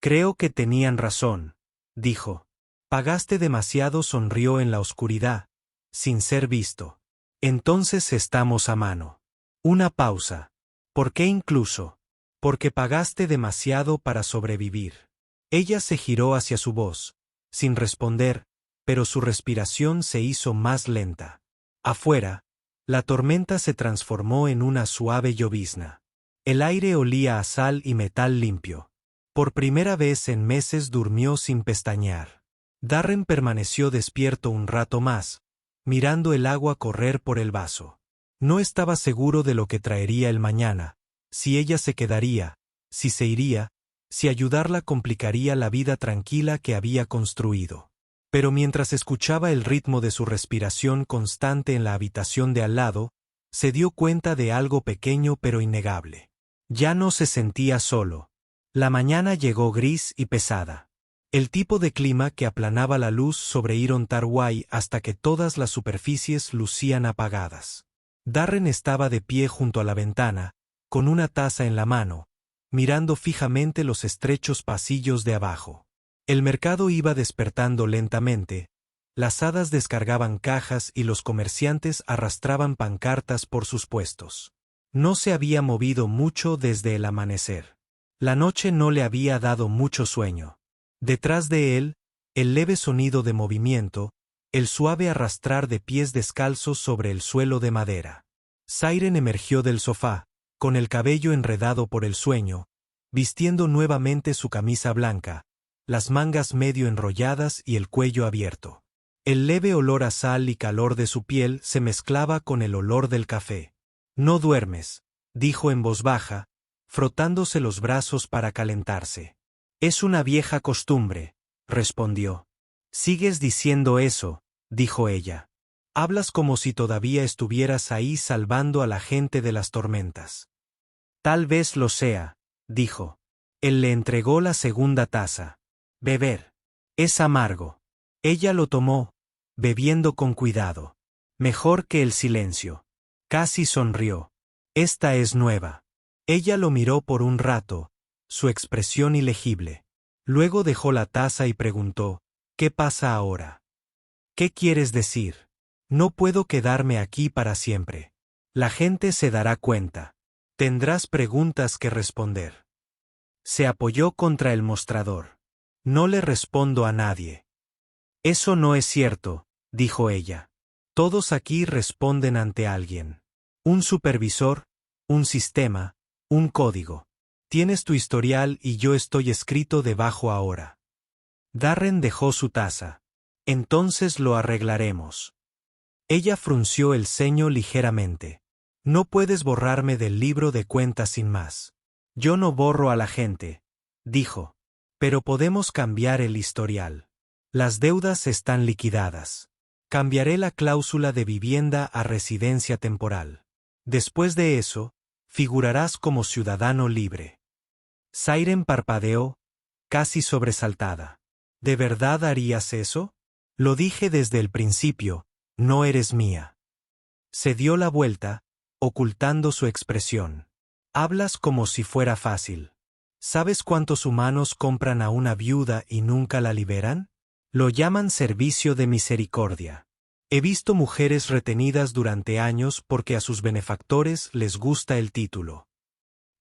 Creo que tenían razón, dijo. Pagaste demasiado, sonrió en la oscuridad, sin ser visto. Entonces estamos a mano. Una pausa. ¿Por qué incluso? Porque pagaste demasiado para sobrevivir. Ella se giró hacia su voz, sin responder, pero su respiración se hizo más lenta. Afuera, la tormenta se transformó en una suave llovizna. El aire olía a sal y metal limpio. Por primera vez en meses durmió sin pestañear. Darren permaneció despierto un rato más, mirando el agua correr por el vaso. No estaba seguro de lo que traería el mañana, si ella se quedaría, si se iría, si ayudarla complicaría la vida tranquila que había construido. Pero mientras escuchaba el ritmo de su respiración constante en la habitación de al lado, se dio cuenta de algo pequeño pero innegable. Ya no se sentía solo. La mañana llegó gris y pesada. El tipo de clima que aplanaba la luz sobre Iron Tarway hasta que todas las superficies lucían apagadas. Darren estaba de pie junto a la ventana, con una taza en la mano, mirando fijamente los estrechos pasillos de abajo. El mercado iba despertando lentamente, las hadas descargaban cajas y los comerciantes arrastraban pancartas por sus puestos. No se había movido mucho desde el amanecer. La noche no le había dado mucho sueño. Detrás de él, el leve sonido de movimiento, el suave arrastrar de pies descalzos sobre el suelo de madera. Siren emergió del sofá, con el cabello enredado por el sueño, vistiendo nuevamente su camisa blanca, las mangas medio enrolladas y el cuello abierto. El leve olor a sal y calor de su piel se mezclaba con el olor del café. «No duermes», dijo en voz baja, frotándose los brazos para calentarse. «Es una vieja costumbre», respondió. «Sigues diciendo eso», dijo ella. «Hablas como si todavía estuvieras ahí salvando a la gente de las tormentas». «Tal vez lo sea», dijo. Él le entregó la segunda taza. «Beber. Es amargo». Ella lo tomó, bebiendo con cuidado. «Mejor que el silencio». Casi sonrió. «Esta es nueva». Ella lo miró por un rato, su expresión ilegible. Luego dejó la taza y preguntó, «¿Qué pasa ahora?» «¿Qué quieres decir?» «No puedo quedarme aquí para siempre. La gente se dará cuenta. Tendrás preguntas que responder». Se apoyó contra el mostrador. «No le respondo a nadie». «Eso no es cierto», dijo ella. «Todos aquí responden ante alguien. Un supervisor, un sistema, un código. Tienes tu historial y yo estoy escrito debajo ahora». Darren dejó su taza. «Entonces lo arreglaremos». Ella frunció el ceño ligeramente. «No puedes borrarme del libro de cuentas sin más». «Yo no borro a la gente», dijo. «Pero podemos cambiar el historial. Las deudas están liquidadas. Cambiaré la cláusula de vivienda a residencia temporal. Después de eso, figurarás como ciudadano libre». Siren parpadeó, casi sobresaltada. «¿De verdad harías eso?» «Lo dije desde el principio, no eres mía». Se dio la vuelta, ocultando su expresión. «Hablas como si fuera fácil. ¿Sabes cuántos humanos compran a una viuda y nunca la liberan? Lo llaman servicio de misericordia. He visto mujeres retenidas durante años porque a sus benefactores les gusta el título».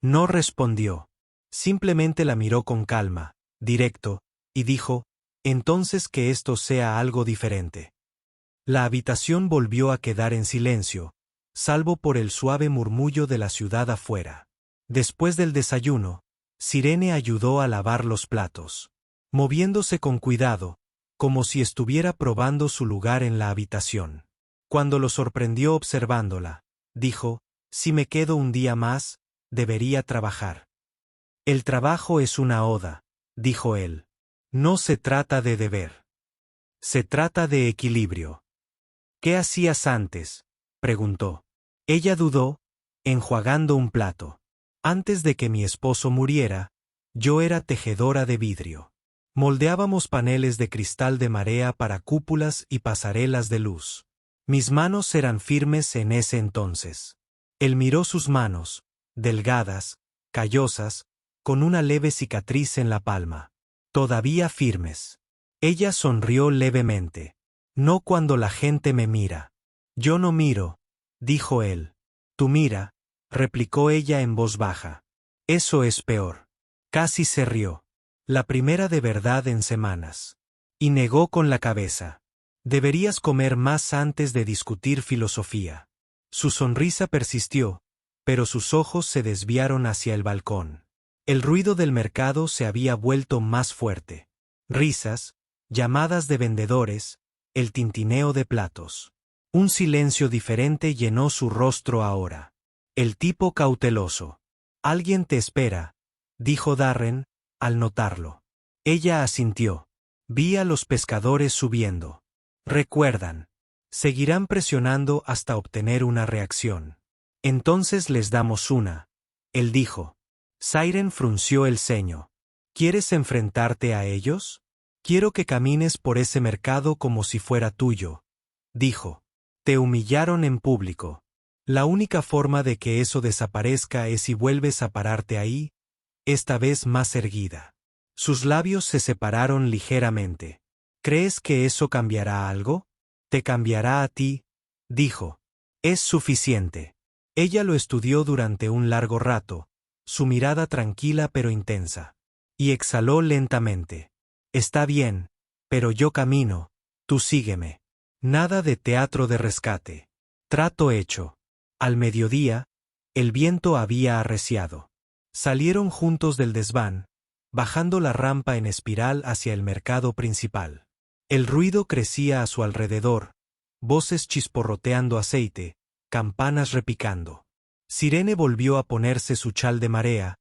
No respondió. Simplemente la miró con calma, directo, y dijo, «Entonces que esto sea algo diferente». La habitación volvió a quedar en silencio, salvo por el suave murmullo de la ciudad afuera. Después del desayuno, Sirene ayudó a lavar los platos. Moviéndose con cuidado, como si estuviera probando su lugar en la habitación. Cuando lo sorprendió observándola, dijo, «Si me quedo un día más, debería trabajar. El trabajo es una oda, dijo él. No se trata de deber. Se trata de equilibrio. ¿Qué hacías antes?, preguntó. Ella dudó, enjuagando un plato. Antes de que mi esposo muriera, yo era tejedora de vidrio. Moldeábamos paneles de cristal de marea para cúpulas y pasarelas de luz. Mis manos eran firmes en ese entonces. Él miró sus manos, delgadas, callosas, con una leve cicatriz en la palma. Todavía firmes. Ella sonrió levemente. No cuando la gente me mira. Yo no miro, dijo él. Tú mira, replicó ella en voz baja. Eso es peor. Casi se rió. La primera de verdad en semanas. Y negó con la cabeza. Deberías comer más antes de discutir filosofía. Su sonrisa persistió, pero sus ojos se desviaron hacia el balcón. El ruido del mercado se había vuelto más fuerte. Risas, llamadas de vendedores, el tintineo de platos. Un silencio diferente llenó su rostro ahora. El tipo cauteloso. Alguien te espera, dijo Darren, al notarlo. Ella asintió. Vi a los pescadores subiendo. Recuerdan. Seguirán presionando hasta obtener una reacción. Entonces les damos una. Él dijo. Siren frunció el ceño. ¿Quieres enfrentarte a ellos? Quiero que camines por ese mercado como si fuera tuyo, dijo. Te humillaron en público. La única forma de que eso desaparezca es si vuelves a pararte ahí, esta vez más erguida. Sus labios se separaron ligeramente. ¿Crees que eso cambiará algo? Te cambiará a ti, dijo. Es suficiente. Ella lo estudió durante un largo rato, su mirada tranquila pero intensa. Y exhaló lentamente. Está bien, pero yo camino, tú sígueme. Nada de teatro de rescate. Trato hecho. Al mediodía, el viento había arreciado. Salieron juntos del desván, bajando la rampa en espiral hacia el mercado principal. El ruido crecía a su alrededor, voces chisporroteando aceite, campanas repicando. Sirene volvió a ponerse su chal de marea,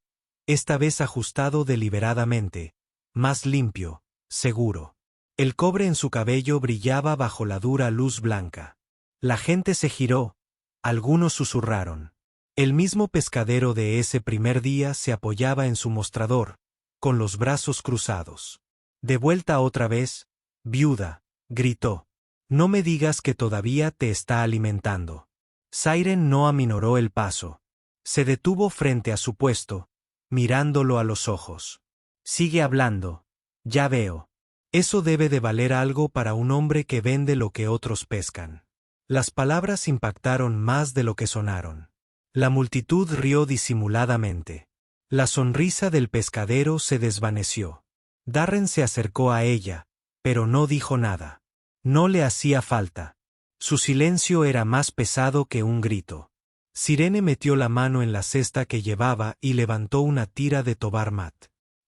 esta vez ajustado deliberadamente, más limpio, seguro. El cobre en su cabello brillaba bajo la dura luz blanca. La gente se giró, algunos susurraron. El mismo pescadero de ese primer día se apoyaba en su mostrador, con los brazos cruzados. De vuelta otra vez, viuda, gritó. No me digas que todavía te está alimentando. Siren no aminoró el paso. Se detuvo frente a su puesto, mirándolo a los ojos. Sigue hablando. Ya veo. Eso debe de valer algo para un hombre que vende lo que otros pescan. Las palabras impactaron más de lo que sonaron. La multitud rió disimuladamente. La sonrisa del pescadero se desvaneció. Darren se acercó a ella, pero no dijo nada. No le hacía falta. Su silencio era más pesado que un grito. Sirene metió la mano en la cesta que llevaba y levantó una tira de Tobar Mat.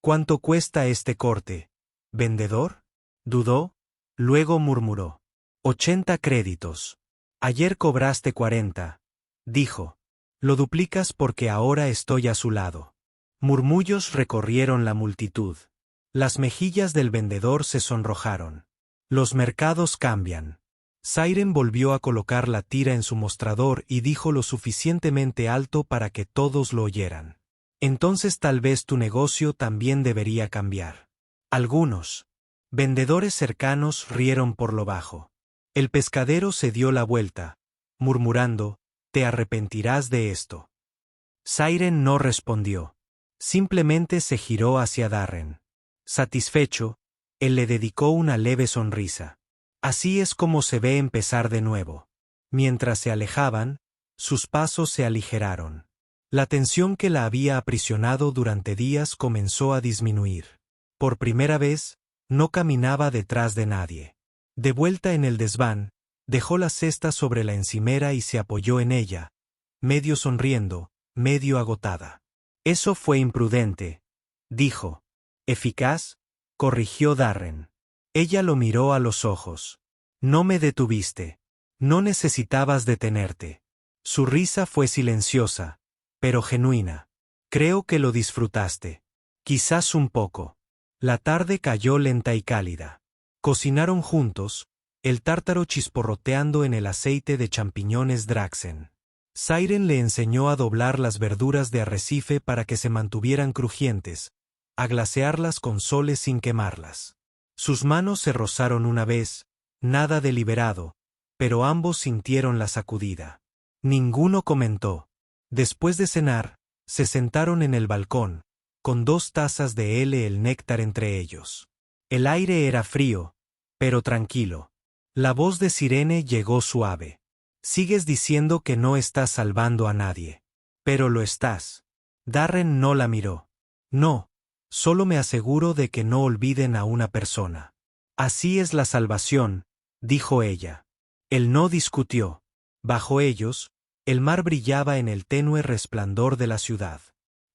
¿Cuánto cuesta este corte? ¿Vendedor? Dudó, luego murmuró. 80 créditos. Ayer cobraste 40, dijo. Lo duplicas porque ahora estoy a su lado. Murmullos recorrieron la multitud. Las mejillas del vendedor se sonrojaron. Los mercados cambian. Siren volvió a colocar la tira en su mostrador y dijo lo suficientemente alto para que todos lo oyeran. Entonces tal vez tu negocio también debería cambiar. Algunos vendedores cercanos rieron por lo bajo. El pescadero se dio la vuelta, murmurando, «Te arrepentirás de esto». Siren no respondió. Simplemente se giró hacia Darren. Satisfecho, él le dedicó una leve sonrisa. Así es como se ve empezar de nuevo. Mientras se alejaban, sus pasos se aligeraron. La tensión que la había aprisionado durante días comenzó a disminuir. Por primera vez, no caminaba detrás de nadie. De vuelta en el desván, dejó la cesta sobre la encimera y se apoyó en ella, medio sonriendo, medio agotada. Eso fue imprudente, dijo. ¿Eficaz?, corrigió Darren. Ella lo miró a los ojos. No me detuviste. No necesitabas detenerte. Su risa fue silenciosa, pero genuina. Creo que lo disfrutaste. Quizás un poco. La tarde cayó lenta y cálida. Cocinaron juntos, el tártaro chisporroteando en el aceite de champiñones Draxen. Siren le enseñó a doblar las verduras de arrecife para que se mantuvieran crujientes, a glasearlas con soles sin quemarlas. Sus manos se rozaron una vez, nada deliberado, pero ambos sintieron la sacudida. Ninguno comentó. Después de cenar, se sentaron en el balcón, con 2 tazas de el néctar entre ellos. El aire era frío, pero tranquilo. La voz de Sirene llegó suave. Sigues diciendo que no estás salvando a nadie. Pero lo estás. Darren no la miró. No, solo me aseguro de que no olviden a una persona. Así es la salvación, dijo ella. Él no discutió. Bajo ellos, el mar brillaba en el tenue resplandor de la ciudad.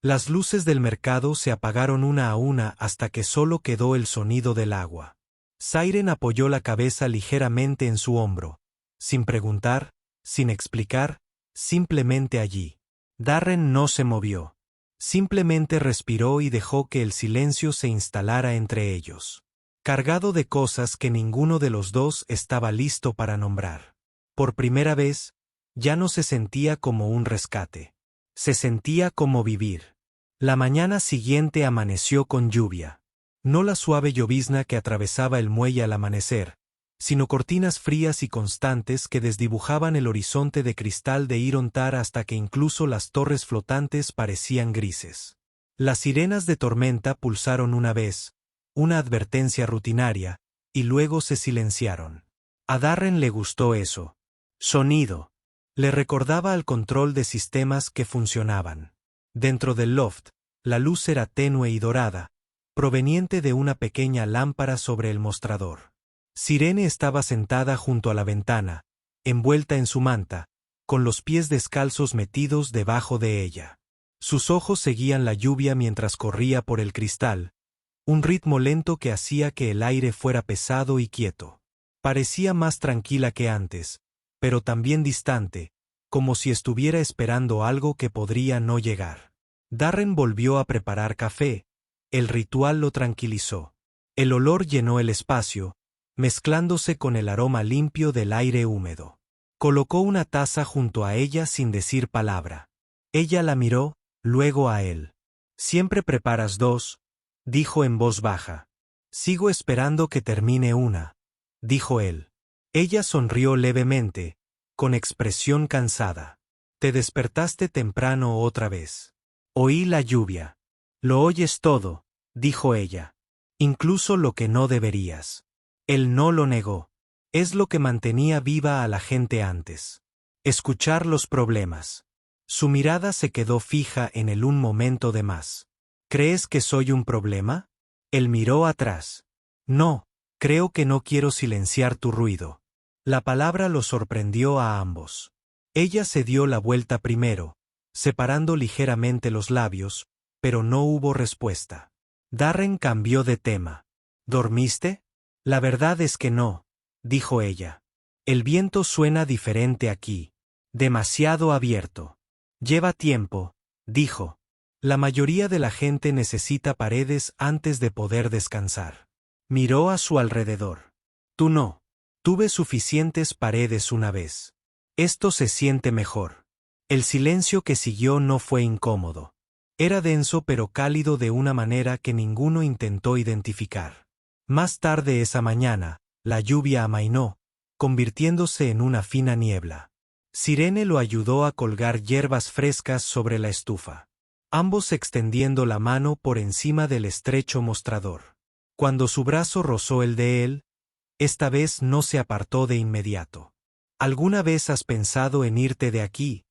Las luces del mercado se apagaron una a una hasta que solo quedó el sonido del agua. Siren apoyó la cabeza ligeramente en su hombro, sin preguntar, sin explicar, simplemente allí. Darren no se movió. Simplemente respiró y dejó que el silencio se instalara entre ellos, cargado de cosas que ninguno de los dos estaba listo para nombrar. Por primera vez, ya no se sentía como un rescate. Se sentía como vivir. La mañana siguiente amaneció con lluvia. No la suave llovizna que atravesaba el muelle al amanecer, sino cortinas frías y constantes que desdibujaban el horizonte de cristal de Irontar hasta que incluso las torres flotantes parecían grises. Las sirenas de tormenta pulsaron una vez, una advertencia rutinaria, y luego se silenciaron. A Darren le gustó eso. Sonido. Le recordaba al control de sistemas que funcionaban. Dentro del loft, la luz era tenue y dorada, proveniente de una pequeña lámpara sobre el mostrador. Sirene estaba sentada junto a la ventana, envuelta en su manta, con los pies descalzos metidos debajo de ella. Sus ojos seguían la lluvia mientras corría por el cristal, un ritmo lento que hacía que el aire fuera pesado y quieto. Parecía más tranquila que antes, pero también distante, como si estuviera esperando algo que podría no llegar. Darren volvió a preparar café. El ritual lo tranquilizó. El olor llenó el espacio, mezclándose con el aroma limpio del aire húmedo. Colocó una taza junto a ella sin decir palabra. Ella la miró, luego a él. «Siempre preparas 2», dijo en voz baja. «Sigo esperando que termine una», dijo él. Ella sonrió levemente, con expresión cansada. «Te despertaste temprano otra vez». Oí la lluvia. «Lo oyes todo», dijo ella. «Incluso lo que no deberías». Él no lo negó. Es lo que mantenía viva a la gente antes. Escuchar los problemas. Su mirada se quedó fija en él un momento de más. «¿Crees que soy un problema?» Él miró atrás. «No, creo que no quiero silenciar tu ruido». La palabra lo sorprendió a ambos. Ella se dio la vuelta primero, separando ligeramente los labios, pero no hubo respuesta. Darren cambió de tema. «¿Dormiste?» «La verdad es que no», dijo ella. «El viento suena diferente aquí. Demasiado abierto». «Lleva tiempo», dijo. «La mayoría de la gente necesita paredes antes de poder descansar». Miró a su alrededor. «Tú no. Tuve suficientes paredes una vez. Esto se siente mejor». El silencio que siguió no fue incómodo. Era denso pero cálido de una manera que ninguno intentó identificar. Más tarde esa mañana, la lluvia amainó, convirtiéndose en una fina niebla. Sirene lo ayudó a colgar hierbas frescas sobre la estufa, ambos extendiendo la mano por encima del estrecho mostrador. Cuando su brazo rozó el de él, esta vez no se apartó de inmediato. «¿Alguna vez has pensado en irte de aquí?»,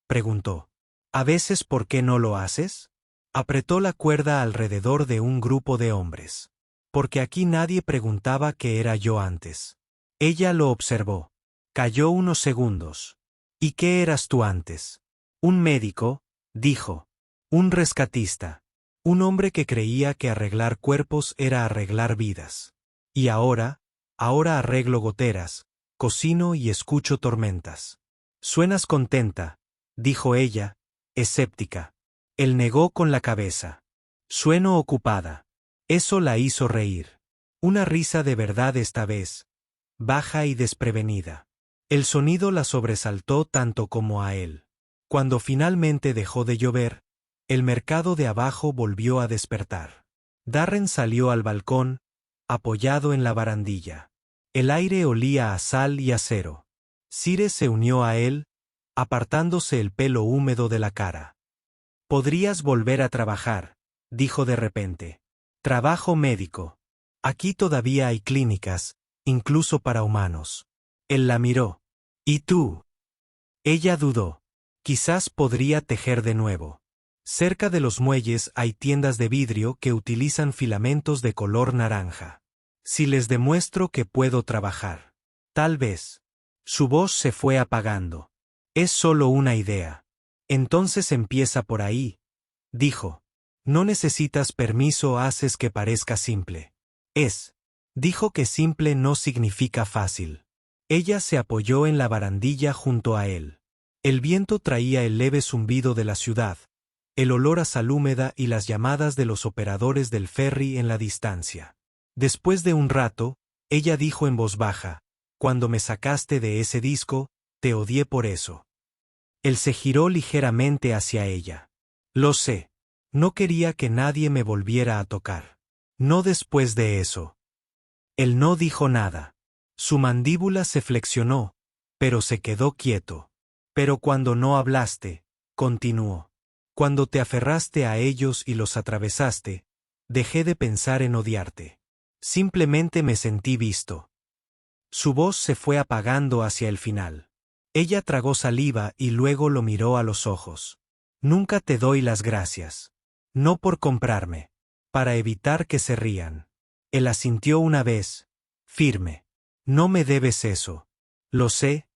preguntó. «¿A veces por qué no lo haces?» Apretó la cuerda alrededor de un grupo de hombres. «Porque aquí nadie preguntaba qué era yo antes». Ella lo observó. Calló unos segundos. «¿Y qué eras tú antes?» «Un médico», dijo. «Un rescatista. Un hombre que creía que arreglar cuerpos era arreglar vidas. Y ahora arreglo goteras, cocino y escucho tormentas». «Suenas contenta», dijo ella, escéptica. Él negó con la cabeza. Sueno ocupada. Eso la hizo reír. Una risa de verdad esta vez, baja y desprevenida. El sonido la sobresaltó tanto como a él. Cuando finalmente dejó de llover, el mercado de abajo volvió a despertar. Darren salió al balcón, apoyado en la barandilla. El aire olía a sal y acero. Cyrus se unió a él, apartándose el pelo húmedo de la cara. «Podrías volver a trabajar», dijo de repente. «Trabajo médico. Aquí todavía hay clínicas, incluso para humanos». Él la miró. «¿Y tú?» Ella dudó. «Quizás podría tejer de nuevo. Cerca de los muelles hay tiendas de vidrio que utilizan filamentos de color naranja. Si les demuestro que puedo trabajar. Tal vez». Su voz se fue apagando. «Es solo una idea». «Entonces empieza por ahí», dijo. «No necesitas permiso, haces que parezca simple». Dijo que simple no significa fácil. Ella se apoyó en la barandilla junto a él. El viento traía el leve zumbido de la ciudad, el olor a sal húmeda y las llamadas de los operadores del ferry en la distancia. Después de un rato, ella dijo en voz baja: «Cuando me sacaste de ese disco, te odié por eso». Él se giró ligeramente hacia ella. «Lo sé. No quería que nadie me volviera a tocar. No después de eso». Él no dijo nada. Su mandíbula se flexionó, pero se quedó quieto. «Pero cuando no hablaste», continuó. «Cuando te aferraste a ellos y los atravesaste, dejé de pensar en odiarte. Simplemente me sentí visto». Su voz se fue apagando hacia el final. Ella tragó saliva y luego lo miró a los ojos. «Nunca te doy las gracias. No por comprarme. Para evitar que se rían». Él asintió una vez, firme. «No me debes eso». «Lo sé»,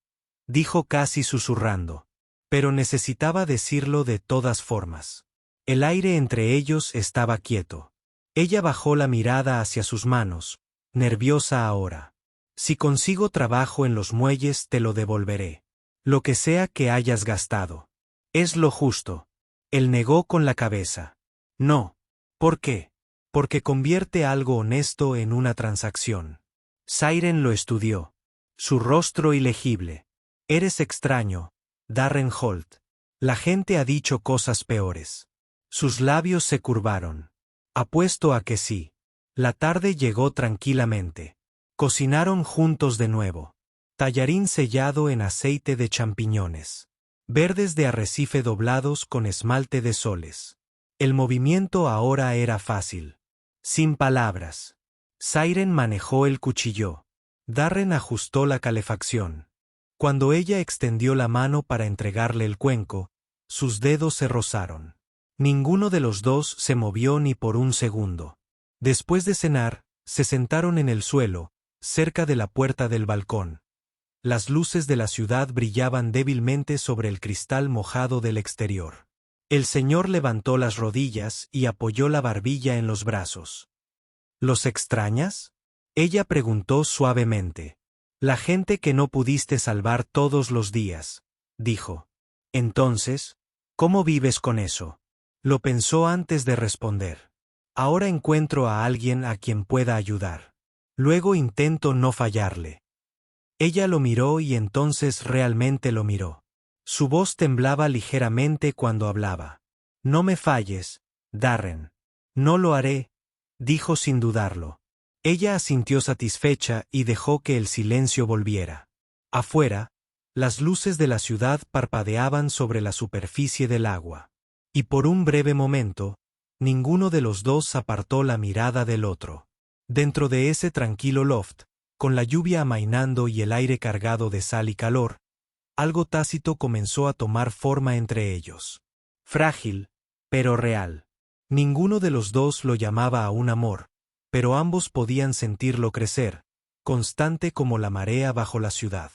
dijo casi susurrando. Pero necesitaba decirlo de todas formas. El aire entre ellos estaba quieto. Ella bajó la mirada hacia sus manos, nerviosa ahora. «Si consigo trabajo en los muelles te lo devolveré. Lo que sea que hayas gastado. Es lo justo». Él negó con la cabeza. «No». «¿Por qué?» «Porque convierte algo honesto en una transacción». Siren lo estudió. Su rostro ilegible. «Eres extraño, Darren Holt. La gente ha dicho cosas peores». Sus labios se curvaron. «Apuesto a que sí». La tarde llegó tranquilamente. Cocinaron juntos de nuevo. Tallarín sellado en aceite de champiñones. Verdes de arrecife doblados con esmalte de soles. El movimiento ahora era fácil. Sin palabras. Siren manejó el cuchillo. Darren ajustó la calefacción. Cuando ella extendió la mano para entregarle el cuenco, sus dedos se rozaron. Ninguno de los dos se movió ni por un segundo. Después de cenar, se sentaron en el suelo, cerca de la puerta del balcón. Las luces de la ciudad brillaban débilmente sobre el cristal mojado del exterior. El señor levantó las rodillas y apoyó la barbilla en los brazos. «¿Los extrañas?», ella preguntó suavemente. «La gente que no pudiste salvar todos los días», dijo. «Entonces, ¿cómo vives con eso?». Lo pensó antes de responder. «Ahora encuentro a alguien a quien pueda ayudar. Luego intento no fallarle». Ella lo miró y entonces realmente lo miró. Su voz temblaba ligeramente cuando hablaba. «No me falles, Darren». «No lo haré», dijo sin dudarlo. Ella asintió satisfecha y dejó que el silencio volviera. Afuera, las luces de la ciudad parpadeaban sobre la superficie del agua. Y por un breve momento, ninguno de los dos apartó la mirada del otro. Dentro de ese tranquilo loft, con la lluvia amainando y el aire cargado de sal y calor, algo tácito comenzó a tomar forma entre ellos. Frágil, pero real. Ninguno de los dos lo llamaba a un amor, pero ambos podían sentirlo crecer, constante como la marea bajo la ciudad.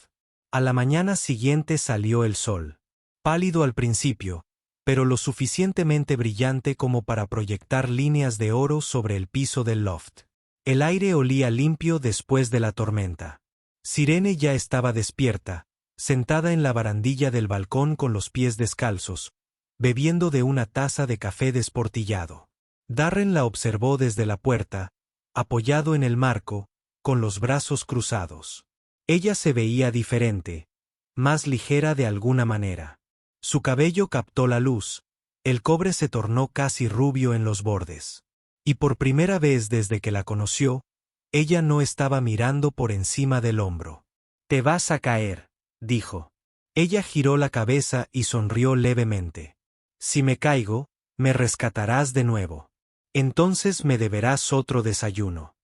A la mañana siguiente salió el sol. Pálido al principio, pero lo suficientemente brillante como para proyectar líneas de oro sobre el piso del loft. El aire olía limpio después de la tormenta. Sirene ya estaba despierta, sentada en la barandilla del balcón con los pies descalzos, bebiendo de una taza de café desportillado. Darren la observó desde la puerta, apoyado en el marco, con los brazos cruzados. Ella se veía diferente, más ligera de alguna manera. Su cabello captó la luz, el cobre se tornó casi rubio en los bordes. Y por primera vez desde que la conoció, ella no estaba mirando por encima del hombro. «Te vas a caer», dijo. Ella giró la cabeza y sonrió levemente. «Si me caigo, me rescatarás de nuevo. Entonces me deberás otro desayuno».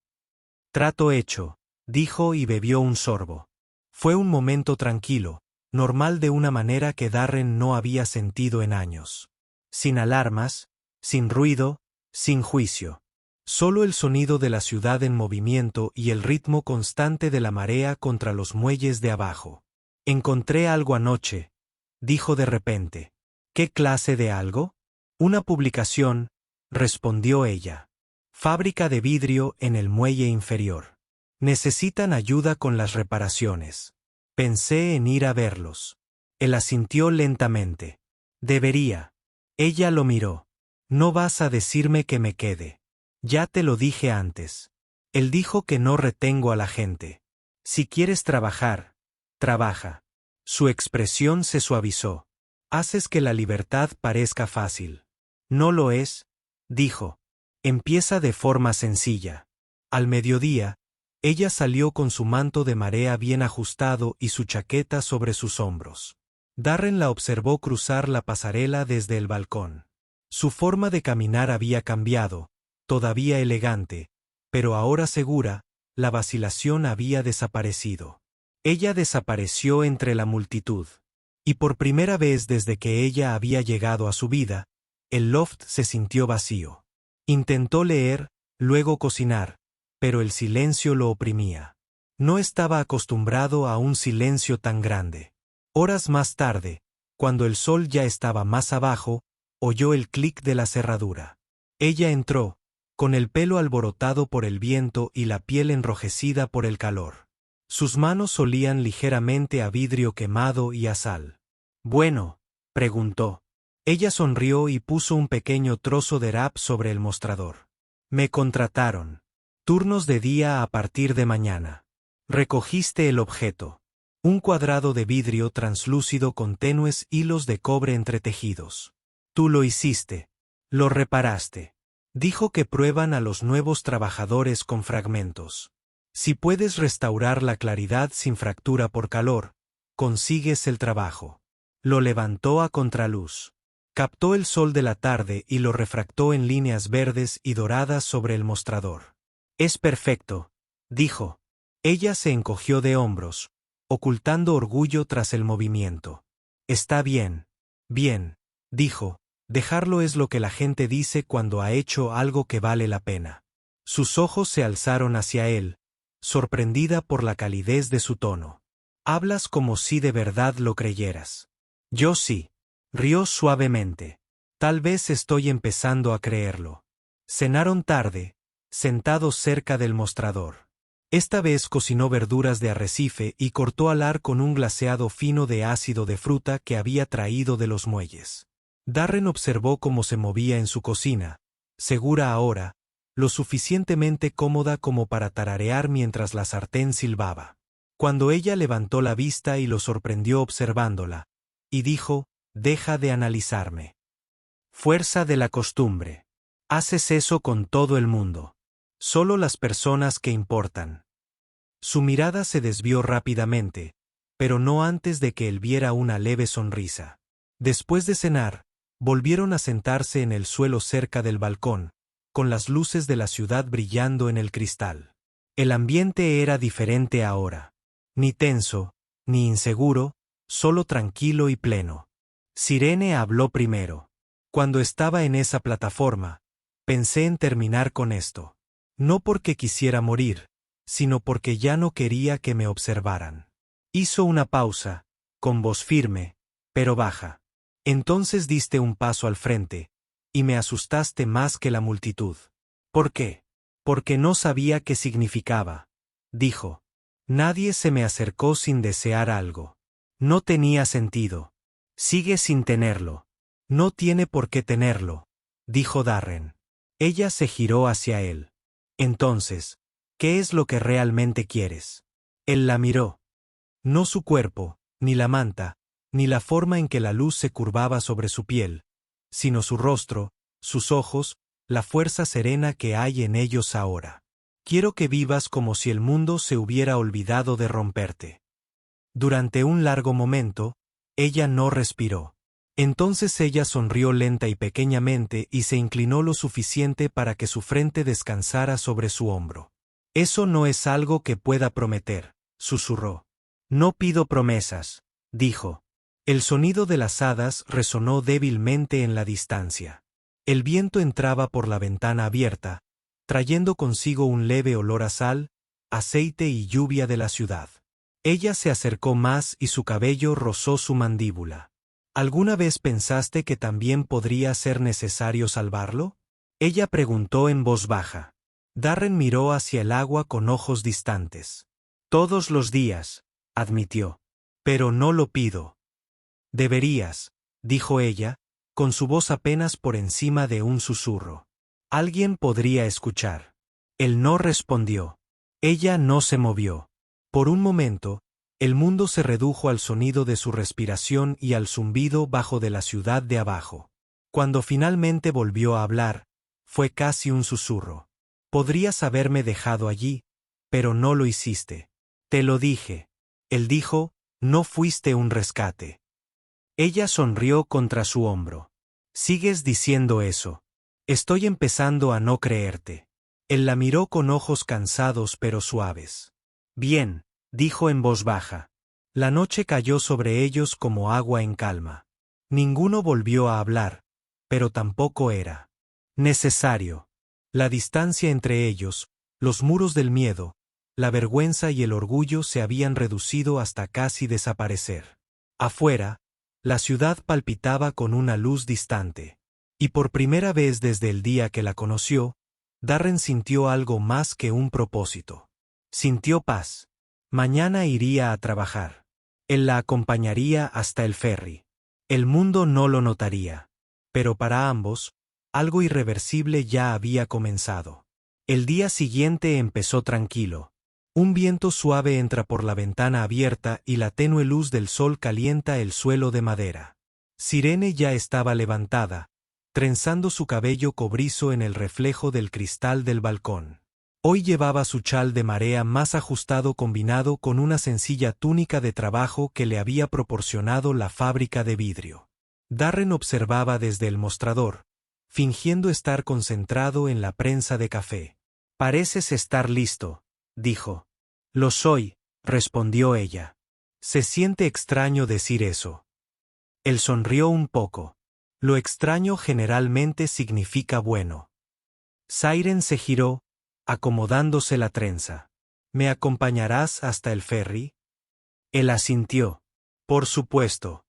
«Trato hecho», dijo y bebió un sorbo. Fue un momento tranquilo, normal de una manera que Darren no había sentido en años. Sin alarmas, sin ruido, sin juicio. Solo el sonido de la ciudad en movimiento y el ritmo constante de la marea contra los muelles de abajo. «Encontré algo anoche», dijo de repente. «¿Qué clase de algo?» «Una publicación», respondió ella. «Fábrica de vidrio en el muelle inferior. Necesitan ayuda con las reparaciones. Pensé en ir a verlos». Él asintió lentamente. «Debería». Ella lo miró. «No vas a decirme que me quede. Ya te lo dije antes». Él dijo que no retengo a la gente. «Si quieres trabajar, trabaja». Su expresión se suavizó. «Haces que la libertad parezca fácil». «No lo es», dijo. «Empieza de forma sencilla». Al mediodía, ella salió con su manto de marea bien ajustado y su chaqueta sobre sus hombros. Darren la observó cruzar la pasarela desde el balcón. Su forma de caminar había cambiado, todavía elegante, pero ahora segura, la vacilación había desaparecido. Ella desapareció entre la multitud. Y por primera vez desde que ella había llegado a su vida, el loft se sintió vacío. Intentó leer, luego cocinar, pero el silencio lo oprimía. No estaba acostumbrado a un silencio tan grande. Horas más tarde, cuando el sol ya estaba más abajo, oyó el clic de la cerradura. Ella entró, con el pelo alborotado por el viento y la piel enrojecida por el calor. Sus manos olían ligeramente a vidrio quemado y a sal. «Bueno», preguntó. Ella sonrió y puso un pequeño trozo de wrap sobre el mostrador. «Me contrataron. Turnos de día a partir de mañana». Recogiste el objeto. Un cuadrado de vidrio translúcido con tenues hilos de cobre entretejidos. «Tú lo hiciste. Lo reparaste». Dijo que prueban a los nuevos trabajadores con fragmentos. Si puedes restaurar la claridad sin fractura por calor, consigues el trabajo. Lo levantó a contraluz. Captó el sol de la tarde y lo refractó en líneas verdes y doradas sobre el mostrador. «Es perfecto», dijo. Ella se encogió de hombros, ocultando orgullo tras el movimiento. «Está bien». «Bien», dijo. «Dejarlo es lo que la gente dice cuando ha hecho algo que vale la pena». Sus ojos se alzaron hacia él, sorprendida por la calidez de su tono. «Hablas como si de verdad lo creyeras». «Yo sí». Rió suavemente. «Tal vez estoy empezando a creerlo». Cenaron tarde, sentados cerca del mostrador. Esta vez cocinó verduras de arrecife y cortó alar con un glaseado fino de ácido de fruta que había traído de los muelles. Darren observó cómo se movía en su cocina, segura ahora, lo suficientemente cómoda como para tararear mientras la sartén silbaba. Cuando ella levantó la vista y lo sorprendió observándola, y dijo: «Deja de analizarme. Fuerza de la costumbre. Haces eso con todo el mundo. Solo las personas que importan». Su mirada se desvió rápidamente, pero no antes de que él viera una leve sonrisa. Después de cenar, volvieron a sentarse en el suelo cerca del balcón, con las luces de la ciudad brillando en el cristal. El ambiente era diferente ahora. Ni tenso, ni inseguro, solo tranquilo y pleno. Sirene habló primero. «Cuando estaba en esa plataforma, pensé en terminar con esto. No porque quisiera morir, sino porque ya no quería que me observaran». Hizo una pausa, con voz firme, pero baja. «Entonces diste un paso al frente, y me asustaste más que la multitud». «¿Por qué?» «Porque no sabía qué significaba», dijo. «Nadie se me acercó sin desear algo. No tenía sentido. Sigue sin tenerlo». No tiene por qué tenerlo, dijo Darren. Ella se giró hacia él. Entonces, ¿qué es lo que realmente quieres? Él la miró. No su cuerpo, ni la manta, ni la forma en que la luz se curvaba sobre su piel, sino su rostro, sus ojos, la fuerza serena que hay en ellos ahora. Quiero que vivas como si el mundo se hubiera olvidado de romperte. Durante un largo momento, ella no respiró. Entonces ella sonrió lenta y pequeñamente y se inclinó lo suficiente para que su frente descansara sobre su hombro. Eso no es algo que pueda prometer, susurró. No pido promesas, dijo. El sonido de las hadas resonó débilmente en la distancia. El viento entraba por la ventana abierta, trayendo consigo un leve olor a sal, aceite y lluvia de la ciudad. Ella se acercó más y su cabello rozó su mandíbula. ¿Alguna vez pensaste que también podría ser necesario salvarlo? Ella preguntó en voz baja. Darren miró hacia el agua con ojos distantes. Todos los días, admitió. Pero no lo pido. Deberías, dijo ella, con su voz apenas por encima de un susurro. Alguien podría escuchar. Él no respondió. Ella no se movió. Por un momento, el mundo se redujo al sonido de su respiración y al zumbido bajo de la ciudad de abajo. Cuando finalmente volvió a hablar, fue casi un susurro. Podrías haberme dejado allí, pero no lo hiciste. Te lo dije. Él dijo, no fuiste un rescate. Ella sonrió contra su hombro. Sigues diciendo eso. Estoy empezando a no creerte. Él la miró con ojos cansados pero suaves. Bien, dijo en voz baja. La noche cayó sobre ellos como agua en calma. Ninguno volvió a hablar, pero tampoco era necesario. La distancia entre ellos, los muros del miedo, la vergüenza y el orgullo se habían reducido hasta casi desaparecer. Afuera, la ciudad palpitaba con una luz distante. Y por primera vez desde el día que la conoció, Darren sintió algo más que un propósito. Sintió paz. Mañana iría a trabajar. Él la acompañaría hasta el ferry. El mundo no lo notaría. Pero para ambos, algo irreversible ya había comenzado. El día siguiente empezó tranquilo. Un viento suave entra por la ventana abierta y la tenue luz del sol calienta el suelo de madera. Sirene ya estaba levantada, trenzando su cabello cobrizo en el reflejo del cristal del balcón. Hoy llevaba su chal de marea más ajustado combinado con una sencilla túnica de trabajo que le había proporcionado la fábrica de vidrio. Darren observaba desde el mostrador, fingiendo estar concentrado en la prensa de café. Pareces estar listo, dijo. Lo soy, respondió ella. Se siente extraño decir eso. Él sonrió un poco. Lo extraño generalmente significa bueno. Siren se giró, acomodándose la trenza. ¿Me acompañarás hasta el ferry? Él asintió. Por supuesto.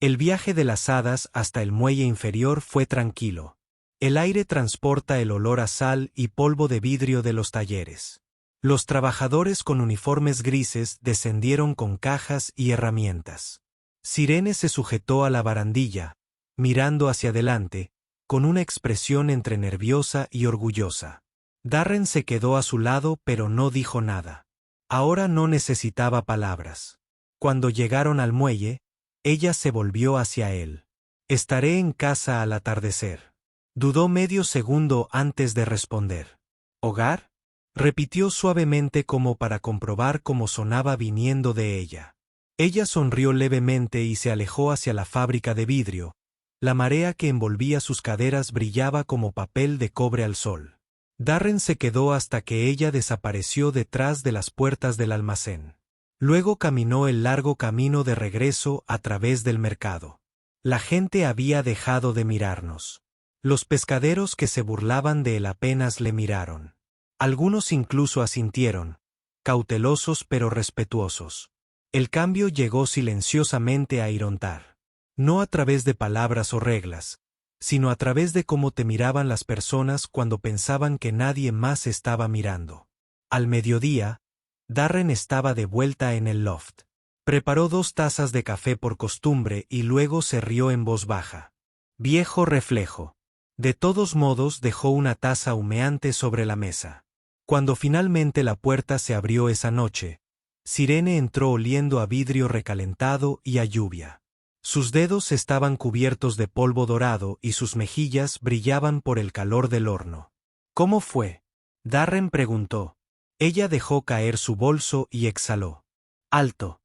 El viaje de las hadas hasta el muelle inferior fue tranquilo. El aire transporta el olor a sal y polvo de vidrio de los talleres. Los trabajadores con uniformes grises descendieron con cajas y herramientas. Sirene se sujetó a la barandilla, mirando hacia adelante, con una expresión entre nerviosa y orgullosa. Darren se quedó a su lado pero no dijo nada. Ahora no necesitaba palabras. Cuando llegaron al muelle, ella se volvió hacia él. Estaré en casa al atardecer. Dudó medio segundo antes de responder. ¿Hogar? Repitió suavemente como para comprobar cómo sonaba viniendo de ella. Ella sonrió levemente y se alejó hacia la fábrica de vidrio. La marea que envolvía sus caderas brillaba como papel de cobre al sol. Darren se quedó hasta que ella desapareció detrás de las puertas del almacén. Luego caminó el largo camino de regreso a través del mercado. La gente había dejado de mirarnos. Los pescaderos que se burlaban de él apenas le miraron. Algunos incluso asintieron, cautelosos pero respetuosos. El cambio llegó silenciosamente a Irontar. No a través de palabras o reglas, sino a través de cómo te miraban las personas cuando pensaban que nadie más estaba mirando. Al mediodía, Darren estaba de vuelta en el loft. Preparó 2 tazas de café por costumbre y luego se rió en voz baja. Viejo reflejo. De todos modos dejó una taza humeante sobre la mesa. Cuando finalmente la puerta se abrió esa noche, Sirene entró oliendo a vidrio recalentado y a lluvia. Sus dedos estaban cubiertos de polvo dorado y sus mejillas brillaban por el calor del horno. ¿Cómo fue? Darren preguntó. Ella dejó caer su bolso y exhaló. Alto.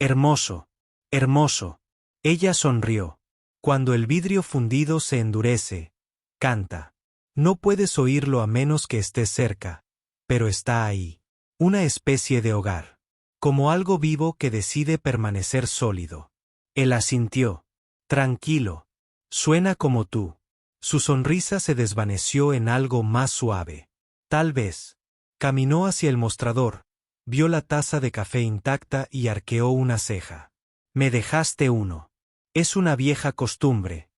Hermoso. Hermoso. Ella sonrió. Cuando el vidrio fundido se endurece, canta. No puedes oírlo a menos que estés cerca, pero está ahí. Una especie de hogar. Como algo vivo que decide permanecer sólido. Él asintió. Tranquilo. Suena como tú. Su sonrisa se desvaneció en algo más suave. Tal vez. Caminó hacia el mostrador, vio la taza de café intacta y arqueó una ceja. Me dejaste uno. Es una vieja costumbre,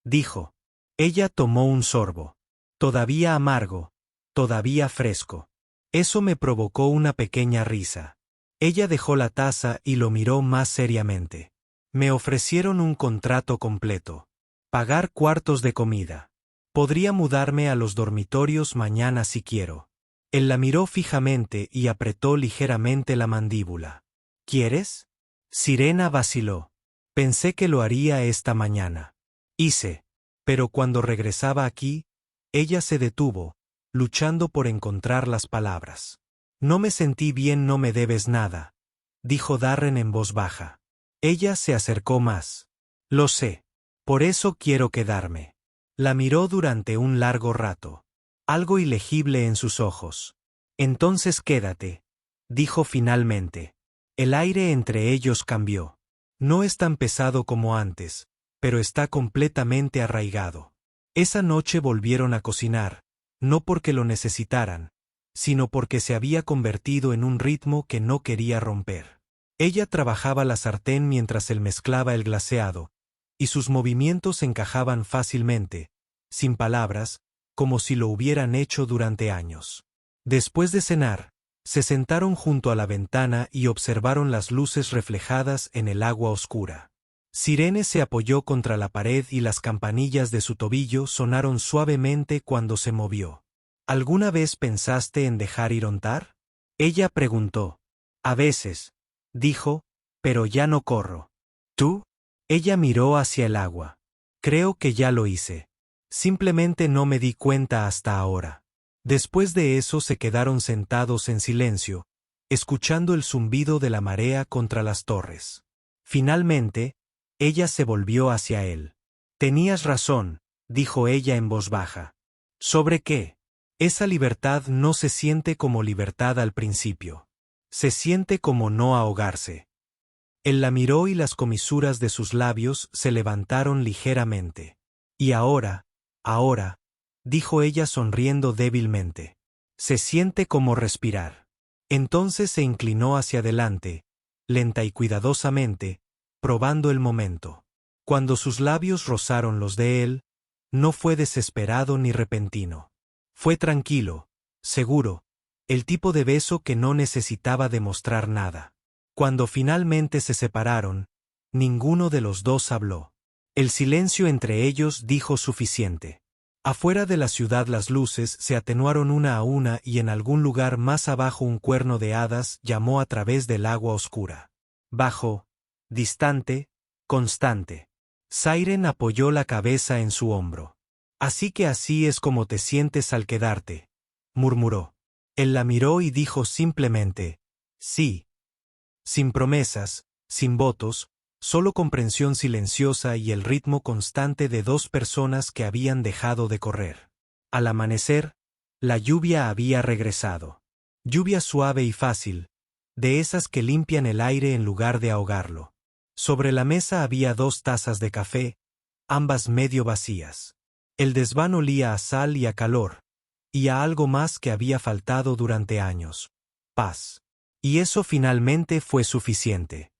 dijo. Ella tomó un sorbo. Todavía amargo, todavía fresco. Eso me provocó una pequeña risa. Ella dejó la taza y lo miró más seriamente. Me ofrecieron un contrato completo. Pagar cuartos de comida. Podría mudarme a los dormitorios mañana si quiero. Él la miró fijamente y apretó ligeramente la mandíbula. ¿Quieres? Sirena vaciló. Pensé que lo haría esta mañana. Hice. Pero cuando regresaba aquí, ella se detuvo, luchando por encontrar las palabras. No me sentí bien, no me debes nada, dijo Darren en voz baja. Ella se acercó más. Lo sé. Por eso quiero quedarme. La miró durante un largo rato. Algo ilegible en sus ojos. Entonces quédate, dijo finalmente. El aire entre ellos cambió. No es tan pesado como antes, pero está completamente arraigado. Esa noche volvieron a cocinar, no porque lo necesitaran, sino porque se había convertido en un ritmo que no quería romper. Ella trabajaba la sartén mientras él mezclaba el glaseado, y sus movimientos encajaban fácilmente, sin palabras, como si lo hubieran hecho durante años. Después de cenar, se sentaron junto a la ventana y observaron las luces reflejadas en el agua oscura. Sirene se apoyó contra la pared y las campanillas de su tobillo sonaron suavemente cuando se movió. ¿Alguna vez pensaste en dejar ir Ontar? Ella preguntó. A veces, dijo, pero ya no corro. ¿Tú? Ella miró hacia el agua. Creo que ya lo hice. Simplemente no me di cuenta hasta ahora. Después de eso se quedaron sentados en silencio, escuchando el zumbido de la marea contra las torres. Finalmente, ella se volvió hacia él. Tenías razón, dijo ella en voz baja. ¿Sobre qué? Esa libertad no se siente como libertad al principio. Se siente como no ahogarse. Él la miró y las comisuras de sus labios se levantaron ligeramente. Y ahora, dijo ella sonriendo débilmente. Se siente como respirar. Entonces se inclinó hacia adelante, lenta y cuidadosamente, probando el momento. Cuando sus labios rozaron los de él, no fue desesperado ni repentino. Fue tranquilo, seguro, el tipo de beso que no necesitaba demostrar nada. Cuando finalmente se separaron, ninguno de los dos habló. El silencio entre ellos dijo suficiente. Afuera de la ciudad las luces se atenuaron una a una y en algún lugar más abajo un cuerno de hadas llamó a través del agua oscura. Bajo, distante, constante. Siren apoyó la cabeza en su hombro. Así que así es como te sientes al quedarte, murmuró. Él la miró y dijo simplemente, sí. Sin promesas, sin votos, solo comprensión silenciosa y el ritmo constante de dos personas que habían dejado de correr. Al amanecer, la lluvia había regresado. Lluvia suave y fácil, de esas que limpian el aire en lugar de ahogarlo. Sobre la mesa había 2 tazas de café, ambas medio vacías. El desván olía a sal y a calor, y a algo más que había faltado durante años: paz. Y eso finalmente fue suficiente.